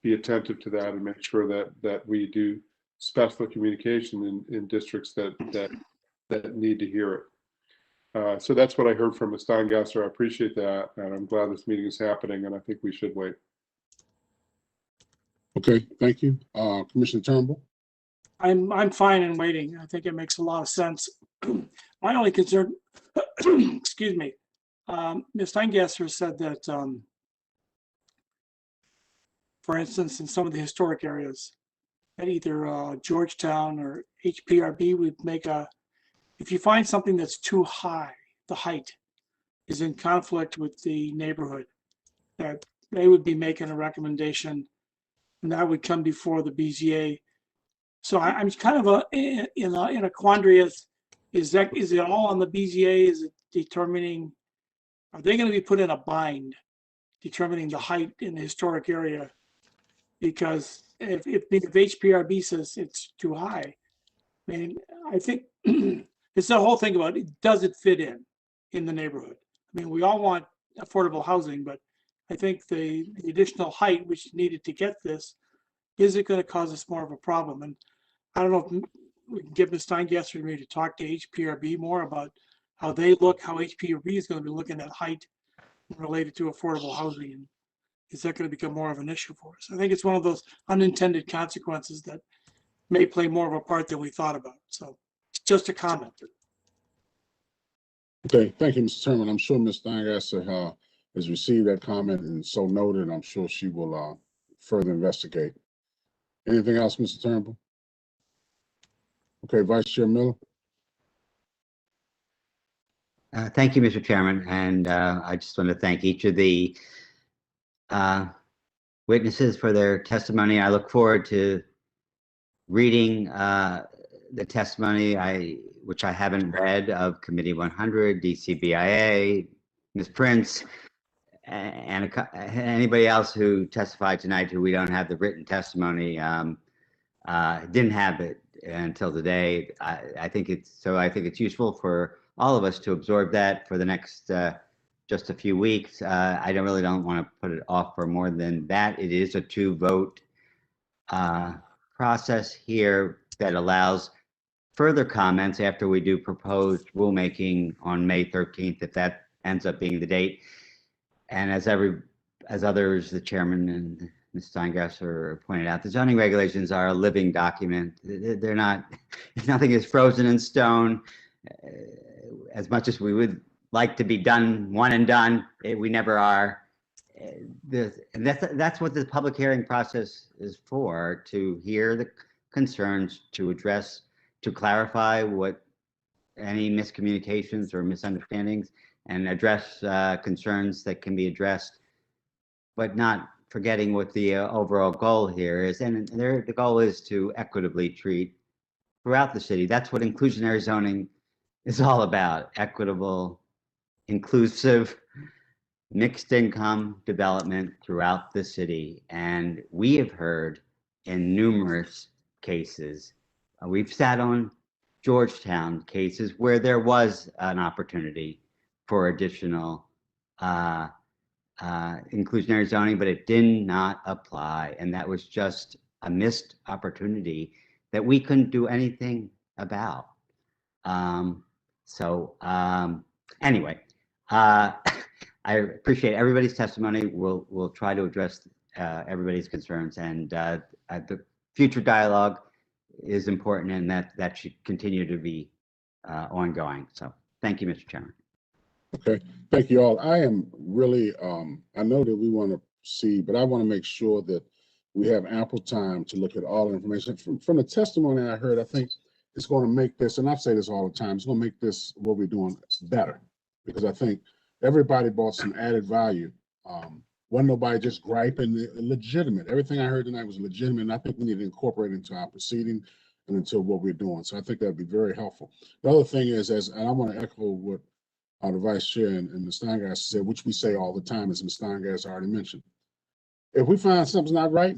be attentive to that and make sure that we do special communication in districts that need to hear it. So that's what I heard from Ms. Steingasser. I appreciate that, and I'm glad this meeting is happening, and I think we should wait. Okay, thank you. Commissioner Turnbull? I'm fine in waiting. I think it makes a lot of sense. My only concern, excuse me, Ms. Steingasser said that, for instance, in some of the historic areas, that either Georgetown or HPRB would make if you find something that's too high, the height is in conflict with the neighborhood, that they would be making a recommendation and that would come before the BZA. So I'm kind of in a quandary. Is it all on the BZA? Is it determining? Are they going to be put in a bind, determining the height in the historic area? Because if HPRB says it's too high, I mean, I think it's the whole thing about it. Does it fit in the neighborhood? I mean, we all want affordable housing, but I think the additional height which is needed to get this, is it going to cause us more of a problem? And I don't know if we can give Ms. Steingasser maybe to talk to HPRB more about how they look, how HPRB is going to be looking at height related to affordable housing. And is that going to become more of an issue for us? I think it's one of those unintended consequences that may play more of a part than we thought about. So it's just a comment. Okay, thank you, Mr. Chairman. I'm sure Ms. Steingasser has received that comment and so noted. I'm sure she will further investigate. Anything else, Mr. Turnbull? Okay, Vice Chair Miller. Thank you, Mr. Chairman, and I just want to thank each of the witnesses for their testimony. I look forward to reading the testimony which I haven't read of Committee 100, DCBIA, Ms. Prince, and anybody else who testified tonight who we don't have the written testimony. Didn't have it until today. I think it's useful for all of us to absorb that for the next just a few weeks. I really don't want to put it off for more than that. It is a 2-vote process here that allows further comments after we do proposed rulemaking on May 13th, if that ends up being the date. And as others, the chairman and Ms. Steingasser pointed out, the zoning regulations are a living document. They're not, nothing is frozen in stone. As much as we would like to be done, one and done, we never are. And that's what the public hearing process is for, to hear the concerns, to address, to clarify what any miscommunications or misunderstandings, and address concerns that can be addressed, but not forgetting what the overall goal here is. And the goal is to equitably treat throughout the city. That's what inclusionary zoning is all about: equitable, inclusive, mixed income development throughout the city. And we have heard in numerous cases, we've sat on Georgetown cases where there was an opportunity for additional inclusionary zoning, but it did not apply. And that was just a missed opportunity that we couldn't do anything about. Anyway, I appreciate everybody's testimony. We'll try to address everybody's concerns, and the future dialogue is important, and that should continue to be ongoing. So thank you, Mr. Chairman. Okay, thank you all. I am really, I know that we want to see, but I want to make sure that we have ample time to look at all the information. From the testimony I heard, I think it's going to make this, and I say this all the time, it's going to make this, what we're doing, better, because I think everybody brought some added value. Wasn't nobody just griping, legitimate. Everything I heard tonight was legitimate, and I think we need to incorporate it into our proceeding and into what we're doing. So I think that'd be very helpful. The other thing is, and I want to echo what the Vice Chair and Ms. Steingasser said, which we say all the time, as Ms. Steingasser already mentioned. If we find something's not right,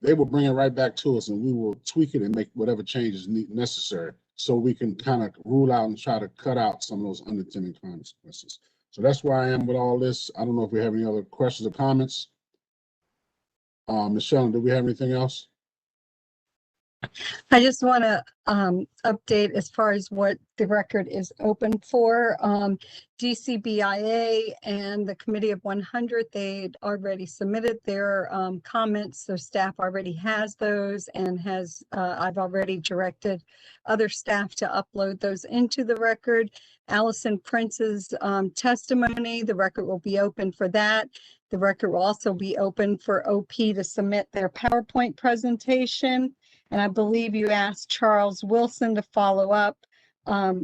they will bring it right back to us, and we will tweak it and make whatever changes necessary, so we can kind of rule out and try to cut out some of those unintended consequences. So that's where I am with all this. I don't know if we have any other questions or comments. Michelle, do we have anything else? I just want to update as far as what the record is open for. DCBIA and the Committee of 100, they'd already submitted their comments, so staff already has those, and I've already directed other staff to upload those into the record. Allison Prince's testimony, the record will be open for that. The record will also be open for OP to submit their PowerPoint presentation. And I believe you asked Charles Wilson to follow up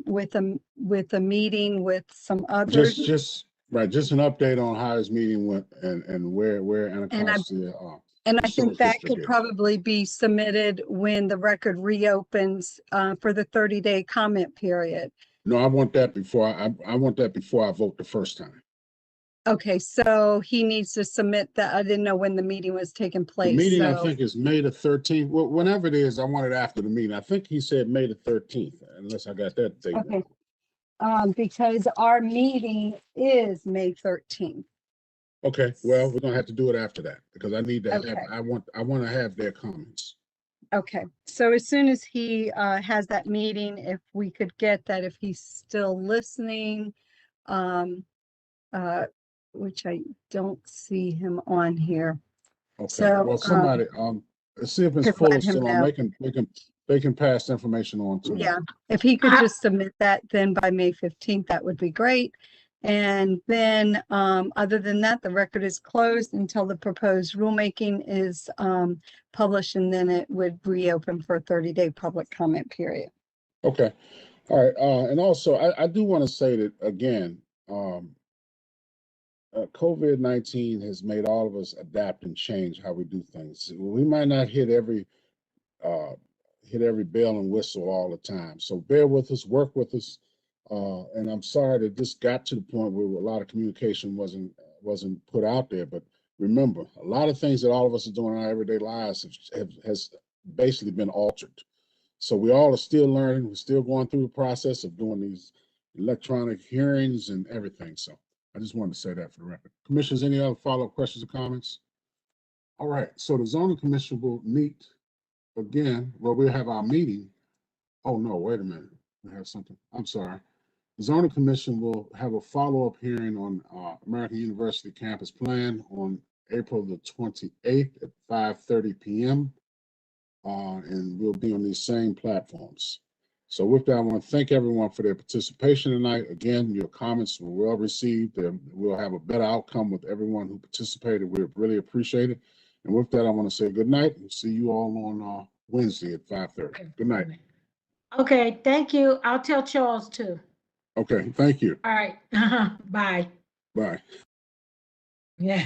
with a meeting with some others. Just an update on how his meeting went and where Anacostia are. And I think Historic that district could is. probably be submitted when the record reopens for the 30-day comment period. No, I want that before I want that before I vote the first time. Okay, so he needs to submit that. I didn't know when the meeting was taking The place. meeting, I So, think, is May the 13th. Well, whenever it is, I want it after the meeting. I think he said May the 13th, unless I got that date okay, wrong. because our meeting is May 13th. Okay, well, we're gonna have to do it after that because I need to have, Okay. I want to have their comments. Okay, so as soon as he has that meeting, if we could get that, if he's still listening, which I don't see him on here. Okay, So, well, somebody, let's see if Ms. could Fuller let him still on. know. They can pass the information on to me. Yeah, if he could just submit that then by May 15th, that would be great. And then, other than that, the record is closed until the proposed rulemaking is published, and then it would reopen for a 30-day public comment period. Okay, all right, and also, I do want to say that, again, COVID-19 has made all of us adapt and change how we do things. We might not hit every bell and whistle all the time. So bear with us, work with us. And I'm sorry that this got to the point where a lot of communication wasn't put out there. But remember, a lot of things that all of us are doing in our everyday lives has basically been altered. So we all are still learning. We're still going through the process of doing these electronic hearings and everything. So I just wanted to say that for the record. Commissioners, any other follow-up questions or comments? All right, so the zoning commission will meet again. Well, we'll have our meeting. Oh, no, wait a minute. We have something. I'm sorry. The zoning commission will have a follow-up hearing on American University campus plan on April the 28th at 5:30 p.m. And we'll be on these same platforms. So with that, I want to thank everyone for their participation tonight. Again, your comments were well received, and we'll have a better outcome with everyone who participated. We really appreciate it. And with that, I want to say good night and see you all on Wednesday at 5:30. Good night. Okay, thank you. I'll tell Charles too. Okay, thank you. All right. Bye. Bye. Yeah.